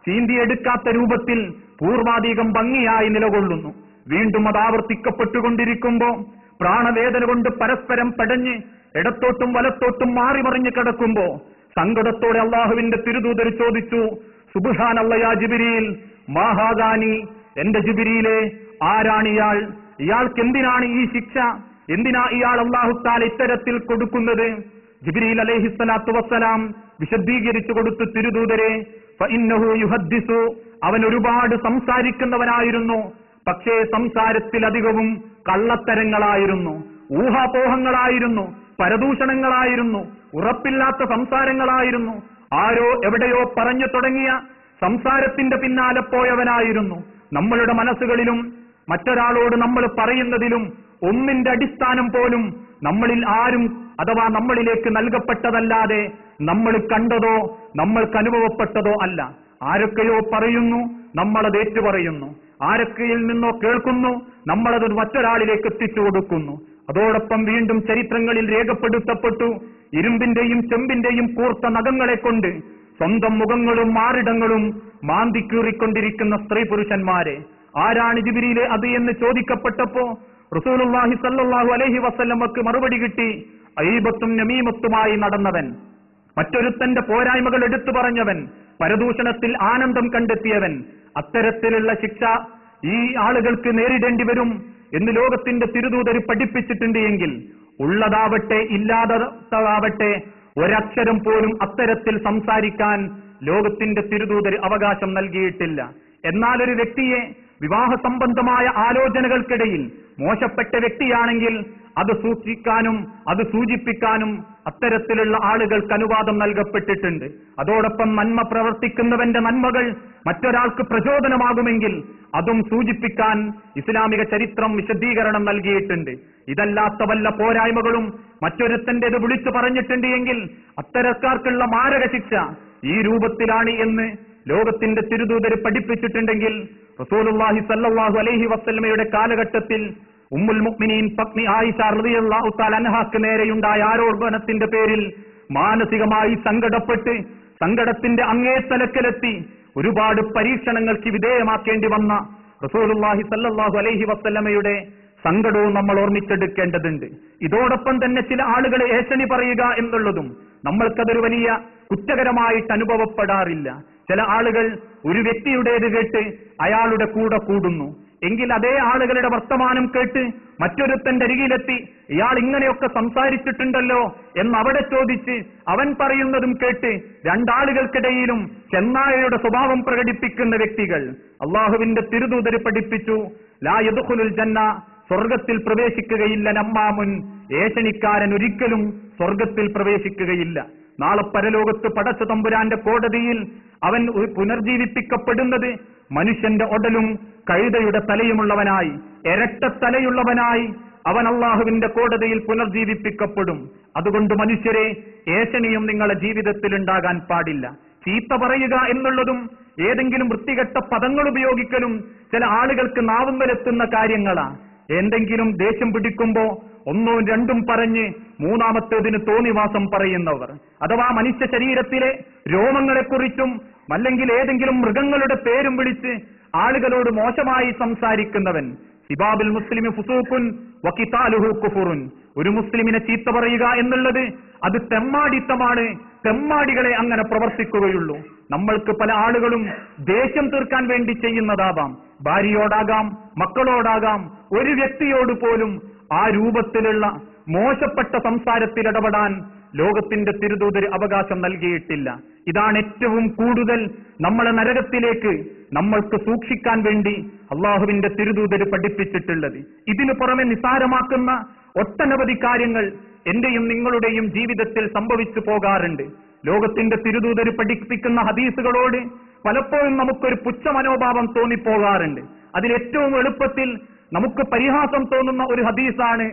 ചീന്തിയെടുക്കാത്ത രൂപത്തിൽ പൂർവാധികം ഭംഗിയായി നിലകൊള്ളുന്നു. വീണ്ടും അത് ആവർത്തിക്കപ്പെട്ടുകൊണ്ടിരിക്കുമ്പോ പ്രാണവേദന കൊണ്ട് പരസ്പരം പടഞ്ഞ് ഇടത്തോട്ടും വലത്തോട്ടും മാറി മറിഞ്ഞ് കിടക്കുമ്പോ സങ്കടത്തോടെ അള്ളാഹുവിന്റെ തിരുദൂതർ ചോദിച്ചു, സുബ്ഹാനല്ലാഹ് യാ ജിബ്രീൽ, മാഹാദാനി, എന്റെ ജിബ്രീലെ, ആരാണിയാൾ? ഇയാൾക്ക് എന്തിനാണ് ഈ ശിക്ഷ? എന്തിനാ ഇയാൾ അല്ലാഹു തആല ഇത്തരത്തിൽ കൊടുക്കുന്നത്? ജിബ്രീൽ അലൈഹിസ്സലാത്തു വസ്സലാം വിശദീകരിച്ചു കൊടുത്തു, തിരുദൂതരെ, ഫഇന്നഹു യുഹദ്ദിസു, അവൻ ഒരുപാട് സംസാരിക്കുന്നവനായിരുന്നു. പക്ഷേ സംസാരത്തിലധികവും കള്ളത്തരങ്ങളായിരുന്നു, ഊഹാപോഹങ്ങളായിരുന്നു, പരദൂഷണങ്ങളായിരുന്നു, ഉറപ്പില്ലാത്ത സംസാരങ്ങളായിരുന്നു. ആരോ എവിടെയോ പറഞ്ഞു തുടങ്ങിയ സംസാരത്തിന്റെ പിന്നാലെ പോയവനായിരുന്നു. നമ്മളുടെ മനസ്സുകളിലും മറ്റൊരാളോട് നമ്മൾ പറയുന്നതിലും ഒന്നിന്റെ അടിസ്ഥാനം പോലും നമ്മളിൽ ആരും അഥവാ നമ്മളിലേക്ക് നൽകപ്പെട്ടതല്ലാതെ നമ്മൾ കണ്ടതോ നമ്മൾക്ക് അനുഭവപ്പെട്ടതോ അല്ല. ആരൊക്കെയോ പറയുന്നു, നമ്മളത് ഏറ്റുപറയുന്നു. ആരൊക്കെയിൽ നിന്നോ കേൾക്കുന്നു, നമ്മളത് മറ്റൊരാളിലേക്ക് എത്തിച്ചു കൊടുക്കുന്നു. അതോടൊപ്പം വീണ്ടും ചരിത്രങ്ങളിൽ രേഖപ്പെടുത്തപ്പെട്ടു, ഇരുമ്പിന്റെയും ചെമ്പിന്റെയും കൂർത്ത നഖങ്ങളെ കൊണ്ട് സ്വന്തം മുഖങ്ങളും മാറിടങ്ങളും മാന്തിക്കീറിക്കൊണ്ടിരിക്കുന്ന സ്ത്രീ പുരുഷന്മാരെ. ആരാണ് ജിബ്രീലെ അത് എന്ന് ചോദിക്കപ്പെട്ടപ്പോ റസൂലുള്ളാഹി സ്വല്ലല്ലാഹു അലൈഹി വസല്ലമക്ക് മറുപടി കിട്ടി, അയ്ബത്തും നമീമത്തുമായി നടന്നവൻ, മറ്റൊരുത്തന്റെ പോരായ്മകൾ എടുത്തു പറഞ്ഞവൻ, പരദൂഷണത്തിൽ ആനന്ദം കണ്ടെത്തിയവൻ. അത്തരത്തിലുള്ള ശിക്ഷ ഈ ആളുകൾക്ക് നേരിടേണ്ടി വരും എന്ന് ലോകത്തിന്റെ തിരുദൂതർ പഠിപ്പിച്ചിട്ടുണ്ട്. എങ്കിൽ ഉള്ളതാവട്ടെ ഇല്ലാത്തതാവട്ടെ ഒരക്ഷരം പോലും അത്തരത്തിൽ സംസാരിക്കാൻ ലോകത്തിന്റെ തിരുദൂതർ അവകാശം നൽകിയിട്ടില്ല. എന്നാൽ ഒരു വ്യക്തിയെ വിവാഹ സംബന്ധമായ ആലോചനകൾക്കിടയിൽ മോശപ്പെട്ട വ്യക്തിയാണെങ്കിൽ അത് സൂക്ഷിക്കാനും അത് സൂചിപ്പിക്കാനും അത്തരത്തിലുള്ള ആളുകൾക്ക് അനുവാദം നൽകപ്പെട്ടിട്ടുണ്ട്. അതോടൊപ്പം നന്മ പ്രവർത്തിക്കുന്നവന്റെ നന്മകൾ മറ്റൊരാൾക്ക് പ്രചോദനമാകുമെങ്കിൽ അതും സൂചിപ്പിക്കാൻ ഇസ്ലാമിക ചരിത്രം വിശദീകരണം നൽകിയിട്ടുണ്ട്. ഇതല്ലാത്ത വല്ല പോരായ്മകളും മറ്റൊരുത്തന്റേത് വിളിച്ചു പറഞ്ഞിട്ടുണ്ട് എങ്കിൽ അത്തരക്കാർക്കുള്ള മാരക ശിക്ഷ ഈ രൂപത്തിലാണ് എന്ന് ലോകത്തിന്റെ തിരുദൂതർ പഠിപ്പിച്ചിട്ടുണ്ടെങ്കിൽ റസൂലുള്ളാഹി സ്വല്ലല്ലാഹു അലൈഹി വസല്ലമയുടെ കാലഘട്ടത്തിൽ ഉമ്മുൽ മുഅ്മിനീൻ പത്നി ആയിഷ റളിയല്ലാഹു തആല അൻഹാക്ക് നേരെയുണ്ടായ ആരോപണത്തിന്റെ പേരിൽ മാനസികമായി സങ്കടപ്പെട്ട് സങ്കടത്തിന്റെ അങ്ങേത്തലക്കലെത്തി ഒരുപാട് പരീക്ഷണങ്ങൾക്ക് വിധേയമാക്കേണ്ടി വന്ന റസൂലുള്ളാഹി സ്വല്ലല്ലാഹു അലൈഹി വസല്ലമയുടെ സങ്കടവും നമ്മൾ ഓർമ്മിച്ചെടുക്കേണ്ടതുണ്ട്. ഇതോടൊപ്പം തന്നെ ചില ആളുകളെ ഏഷണി പറയുക എന്നുള്ളതും നമ്മൾക്കതൊരു വലിയ കുറ്റകരമായിട്ട് അനുഭവപ്പെടാറില്ല. ചില ആളുകൾ ഒരു വ്യക്തിയുടേത് കേട്ട് അയാളുടെ കൂടെ കൂടുന്നു എങ്കിൽ അതേ ആളുകളുടെ വർത്തമാനം കേട്ട് മറ്റൊരുത്തന്റെ അരികിലെത്തി ഇയാൾ ഇങ്ങനെയൊക്കെ സംസാരിച്ചിട്ടുണ്ടല്ലോ എന്നവിടെ ചോദിച്ച് അവൻ പറയുന്നതും കേട്ട് രണ്ടാളുകൾക്കിടയിലും ചെന്നായയുടെ സ്വഭാവം പ്രകടിപ്പിക്കുന്ന വ്യക്തികൾ. അള്ളാഹുവിന്റെ തിരുദൂതര് പഠിപ്പിച്ചു, ലാ യദ്ഖുലുൽ ജന്ന, സ്വർഗത്തിൽ പ്രവേശിക്കുകയില്ല നമ്മാമുൻ, ഏഷണിക്കാരൻ ഒരിക്കലും സ്വർഗത്തിൽ പ്രവേശിക്കുകയില്ല. നാളെ പരലോകത്ത് പടച്ച തമ്പുരാന്റെ കോടതിയിൽ അവൻ പുനർജീവിപ്പിക്കപ്പെടുന്നത് മനുഷ്യന്റെ ഒടലും കഴുതയുടെ തലയുമുള്ളവനായി, ഇരട്ടത്തലയുള്ളവനായി അവൻ അള്ളാഹുവിന്റെ കോടതിയിൽ പുനർജീവിപ്പിക്കപ്പെടും. അതുകൊണ്ട് മനുഷ്യരെ, ഏഷണിയും നിങ്ങളുടെ ജീവിതത്തിൽ ഉണ്ടാകാൻ പാടില്ല. ചീത്ത പറയുക എന്നുള്ളതും ഏതെങ്കിലും വൃത്തികെട്ട പദങ്ങൾ ഉപയോഗിക്കലും ചില ആളുകൾക്ക് നാവുമ്പലെത്തുന്ന കാര്യങ്ങളാണ്. എന്തെങ്കിലും ദേഷ്യം പിടിക്കുമ്പോ ഒന്നോ രണ്ടും പറഞ്ഞ് മൂന്നാമത്തേതിന് തോന്നിവാസം പറയുന്നവർ, അഥവാ മനുഷ്യ ശരീരത്തിലെ രോമങ്ങളെക്കുറിച്ചും അല്ലെങ്കിൽ ഏതെങ്കിലും മൃഗങ്ങളുടെ പേരും വിളിച്ച് ആളുകളോട് മോശമായി സംസാരിക്കുന്നവൻ. സിബാബുൽ മുസ്ലിമി ഫുസൂഖുൻ വഖിതാലുഹു കുഫുറുൻ. ഒരു മുസ്ലിമിനെ ചീത്ത പറയുക എന്നുള്ളത് അത് തെമ്മാടിത്തമാണ്. തെമ്മാടികളെ അങ്ങനെ പ്രവർത്തിക്കുകയുള്ളൂ. നമ്മൾക്ക് പല ആളുകളും ദേഷ്യം തീർക്കാൻ വേണ്ടി ചെയ്യുന്നതാവാം. ഭാര്യയോടാകാം, മക്കളോടാകാം, ഒരു വ്യക്തിയോട് പോലും ആ രൂപത്തിലുള്ള മോശപ്പെട്ട സംസാരത്തിൽ ഇടപെടാൻ ലോകത്തിന്റെ തിരുദൂതർ അവകാശം നൽകിയിട്ടില്ല. ഇതാണ് ഏറ്റവും കൂടുതൽ നമ്മളെ നരകത്തിലേക്ക് നമ്മൾക്ക് സൂക്ഷിക്കാൻ വേണ്ടി അള്ളാഹുവിന്റെ തിരുദൂതർ പഠിപ്പിച്ചിട്ടുള്ളത്. ഇതിനു പുറമെ നിസാരമാക്കുന്ന ഒട്ടനവധി കാര്യങ്ങൾ എന്റെയും നിങ്ങളുടെയും ജീവിതത്തിൽ സംഭവിച്ചു പോകാറുണ്ട്. ലോകത്തിന്റെ തിരുദൂതർ പഠിപ്പിക്കുന്ന ഹദീസുകളോട് പലപ്പോഴും നമുക്കൊരു പുച്ഛ മനോഭാവം തോന്നിപ്പോകാറുണ്ട്. അതിലേറ്റവും എളുപ്പത്തിൽ നമുക്ക് പരിഹാസം തോന്നുന്ന ഒരു ഹദീസാണ്,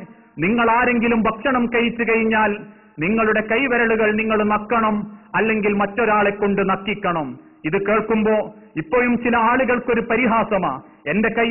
നിങ്ങൾ ആരെങ്കിലും ഭക്ഷണം കഴിച്ചു കഴിഞ്ഞാൽ നിങ്ങളുടെ കൈവിരലുകൾ നിങ്ങൾ നക്കണം, അല്ലെങ്കിൽ മറ്റൊരാളെ കൊണ്ട് നക്കിക്കണം. ഇത് കേൾക്കുമ്പോ ഇപ്പോഴും ചില ആളുകൾക്കൊരു പരിഹാസമാ, എന്റെ കൈ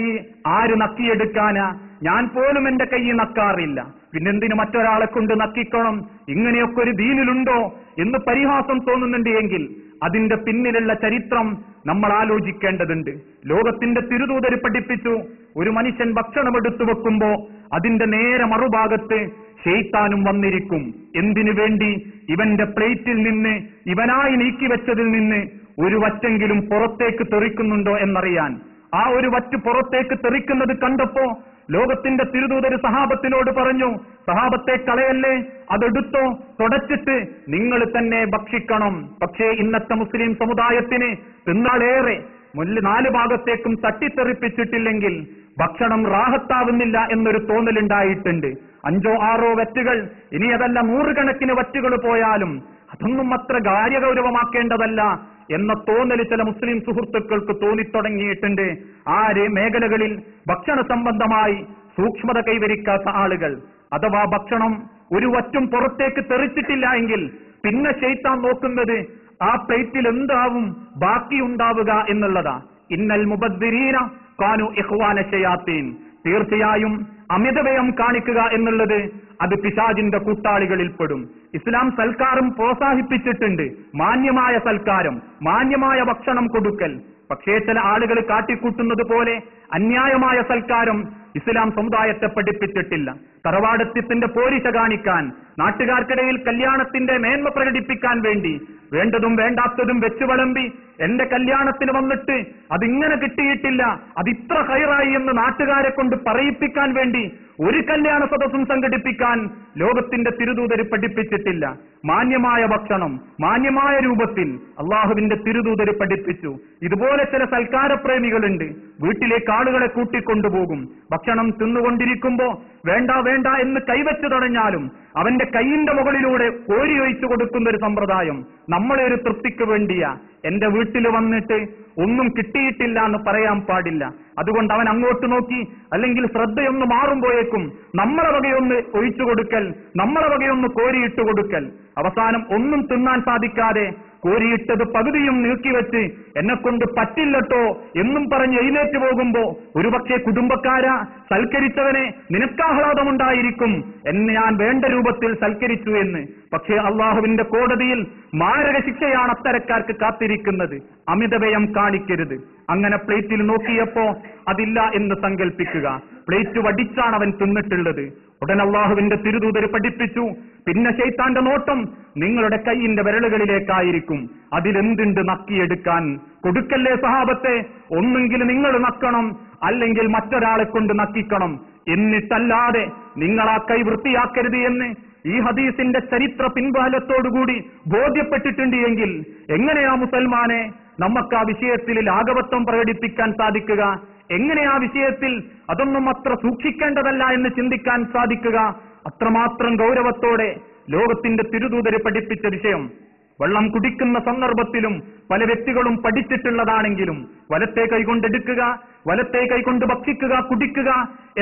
ആര് നക്കിയെടുക്കാനാ, ഞാൻ പോലും എന്റെ കൈ നക്കാറില്ല, പിന്നെന്തിന് മറ്റൊരാളെ കൊണ്ട് നക്കിക്കണം, ഇങ്ങനെയൊക്കെ ഒരു ദീനിലുണ്ടോ എന്ന് പരിഹാസം തോന്നുന്നുണ്ട് എങ്കിൽ അതിന്റെ പിന്നിലുള്ള ചരിത്രം നമ്മൾ ആലോചിക്കേണ്ടതുണ്ട്. ലോകത്തിന്റെ തിരുദൂതർ പഠിപ്പിച്ചു, ഒരു മനുഷ്യൻ ഭക്ഷണം എടുത്തു വെക്കുമ്പോ അതിന്റെ നേരെ മറുഭാഗത്ത് ശൈത്താനും വന്നിരിക്കും. എന്തിനു വേണ്ടി? ഇവന്റെ പ്ലേറ്റിൽ നിന്ന്, ഇവനായി നീക്കിവെച്ചതിൽ നിന്ന് ഒരു വറ്റെങ്കിലും പുറത്തേക്ക് തെറിക്കുന്നുണ്ടോ എന്നറിയാൻ. ആ ഒരു വറ്റ് പുറത്തേക്ക് തെറിക്കുന്നത് കണ്ടപ്പോ ലോകത്തിന്റെ തിരുദൂതർ സഹാബത്തിനോട് പറഞ്ഞു, സഹാബത്തെ കളയല്ലേ, അതെടുത്തോ, തുടച്ചിട്ട് നിങ്ങൾ തന്നെ ഭക്ഷിക്കണം. പക്ഷേ ഇന്നത്തെ മുസ്ലിം സമുദായത്തിന് തിന്നാളേറെ 4 ഭാഗത്തേക്കും തട്ടിത്തെറിപ്പിച്ചിട്ടില്ലെങ്കിൽ ഭക്ഷണം റാഹത്താവുന്നില്ല എന്നൊരു തോന്നലുണ്ടായിട്ടുണ്ട്. 5 or 6 വറ്റുകൾ, ഇനി അതല്ല 100 കണക്കിന് വറ്റുകൾ പോയാലും അതൊന്നും അത്ര കാര്യഗൗരവമാക്കേണ്ടതല്ല എന്ന തോന്നൽ ചില മുസ്ലിം സുഹൃത്തുക്കൾക്ക് തോന്നിത്തുടങ്ങിയിട്ടുണ്ട്. ആ മേഖലകളിൽ ഭക്ഷണ സംബന്ധമായി സൂക്ഷ്മത കൈവരിക്കാത്ത ആളുകൾ, അഥവാ ഭക്ഷണം ഒരു വറ്റും പുറത്തേക്ക് തെറിച്ചിട്ടില്ല എങ്കിൽ പിന്നെ ശൈത്താൻ നോക്കുന്നത് ആ പ്ലേറ്റിൽ എന്താവും ബാക്കിയുണ്ടാവുക എന്നുള്ളതാ. ഇന്നൽ മുബദ്ദിരീന കാനു ഇഖ്വാന ശയാത്തീൻ. തീർച്ചയായും അമിതവ്യയം കാണിക്കുക എന്നുള്ളത് അത് പിശാചിന്റെ കൂട്ടാളികളിൽ പെടും. ഇസ്ലാം സൽക്കാരം പ്രോത്സാഹിപ്പിച്ചിട്ടുണ്ട്, മാന്യമായ സൽക്കാരം, മാന്യമായ ഭക്ഷണം കൊടുക്കൽ. പക്ഷേ ചില ആളുകൾ കാട്ടിക്കൂട്ടുന്നത് പോലെ അന്യായമായ സൽക്കാരം ഇസ്ലാം സമുദായത്തെ പഠിപ്പിച്ചിട്ടില്ല. തറവാടത്യത്തിന്റെ പോരിശ കാണിക്കാൻ, നാട്ടുകാർക്കിടയിൽ കല്യാണത്തിന്റെ മേന്മ പ്രകടിപ്പിക്കാൻ വേണ്ടി വേണ്ടതും വേണ്ടാത്തതും വെച്ചു വിളമ്പി എന്റെ കല്യാണത്തിന് വന്നിട്ട് അതിങ്ങനെ കിട്ടിയിട്ടില്ല, അതിത്ര ഹൈറായി എന്ന് നാട്ടുകാരെ കൊണ്ട് പറയിപ്പിക്കാൻ വേണ്ടി ഒരു കല്യാണ സദസ്സും സംഘടിപ്പിക്കാൻ ലോകത്തിന്റെ തിരുദൂതർ പഠിപ്പിച്ചിട്ടില്ല. മാന്യമായ ഭക്ഷണം മാന്യമായ രൂപത്തിൽ അള്ളാഹുവിന്റെ തിരുദൂതർ പഠിപ്പിച്ചു. ഇതുപോലെ ചില സൽക്കാരപ്രേമികളുണ്ട്, വീട്ടിലേക്ക് ആളുകളെ കൂട്ടിക്കൊണ്ടുപോകും. ഭക്ഷണം തിന്നുകൊണ്ടിരിക്കുമ്പോ വേണ്ട വേണ്ട എന്ന് കൈവച്ചു തടഞ്ഞാലും അവന്റെ കൈയിന്റെ മുകളിലൂടെ കോരിയൊഴിച്ചു കൊടുക്കുന്ന ഒരു സമ്പ്രദായം നമ്മളെ ഒരു തൃപ്തിക്ക് വേണ്ടിയാ. എന്റെ വീട്ടിൽ വന്നിട്ട് ഒന്നും കിട്ടിയിട്ടില്ല എന്ന് പറയാൻ പാടില്ല. അതുകൊണ്ട് അവൻ അങ്ങോട്ട് നോക്കി, അല്ലെങ്കിൽ ശ്രദ്ധയൊന്ന് മാറുമ്പോഴേക്കും നമ്മളെ വകയൊന്ന് ഒഴിച്ചു കൊടുക്കൽ, നമ്മളെ വകയൊന്ന് കോരിയിട്ട് കൊടുക്കൽ. അവസാനം ഒന്നും തിന്നാൻ സാധിക്കാതെ കോരിയിട്ടത് പകുതിയും നീക്കിവെച്ച് എന്നെക്കൊണ്ട് പറ്റില്ലട്ടോ എന്നും പറഞ്ഞ് എഴുന്നേറ്റ് പോകുമ്പോ ഒരുപക്ഷെ കുടുംബക്കാരാ സൽക്കരിച്ചവനെ നിനക്കാഹ്ലാദമുണ്ടായിരിക്കും എന്നെ ഞാൻ വേണ്ട രൂപത്തിൽ സൽക്കരിച്ചു എന്ന്. പക്ഷേ അള്ളാഹുവിന്റെ കോടതിയിൽ മാരക ശിക്ഷയാണ് അത്തരക്കാർക്ക് കാത്തിരിക്കുന്നത്. അമിതവ്യയം കാണിക്കരുത്. അങ്ങനെ പ്ലേറ്റിൽ നോക്കിയപ്പോ അതില്ല എന്ന് സങ്കല്പിക്കുക. പ്ലേറ്റ് വടിച്ചാണ് അവൻ തിന്നിട്ടുള്ളത്. ഉടൻ അള്ളാഹുവിന്റെ തിരുദൂതർ പഠിപ്പിച്ചു, പിന്നെ ശൈത്താന്റെ നോട്ടം നിങ്ങളുടെ കൈയിന്റെ വിരലുകളിലേക്കായിരിക്കും. അതിലെന്തുണ്ട് നക്കിയെടുക്കാൻ? കൊടുക്കല്ലേ സഹാബത്തെ, ഒന്നെങ്കിൽ നിങ്ങൾ നക്കണം, അല്ലെങ്കിൽ മറ്റൊരാളെ കൊണ്ട് നക്കിക്കണം. എന്നിട്ടല്ലാതെ നിങ്ങൾ ആ കൈ വൃത്തിയാക്കരുത് എന്ന് ഈ ഹദീസിന്റെ ചരിത്ര പിൻബലത്തോടുകൂടി ബോധ്യപ്പെട്ടിട്ടുണ്ട് എങ്കിൽ എങ്ങനെയാ മുസൽമാനെ നമുക്ക് ആ വിഷയത്തിൽ ലാഘവത്വം പ്രകടിപ്പിക്കാൻ സാധിക്കുക? എങ്ങനെ ആ വിഷയത്തിൽ അതൊന്നും അത്ര സൂക്ഷിക്കേണ്ടതല്ല എന്ന് ചിന്തിക്കാൻ സാധിക്കുക? അത്രമാത്രം ഗൗരവത്തോടെ ലോകത്തിന്റെ തിരുദൂതര് പഠിപ്പിച്ച വിഷയം. വെള്ളം കുടിക്കുന്ന സന്ദർഭത്തിലും പല വ്യക്തികളും പഠിച്ചിട്ടുള്ളതാണെങ്കിലും വലത്തെ കൈകൊണ്ടെടുക്കുക, വലത്തെ കൈകൊണ്ട് ഭക്ഷിക്കുക, കുടിക്കുക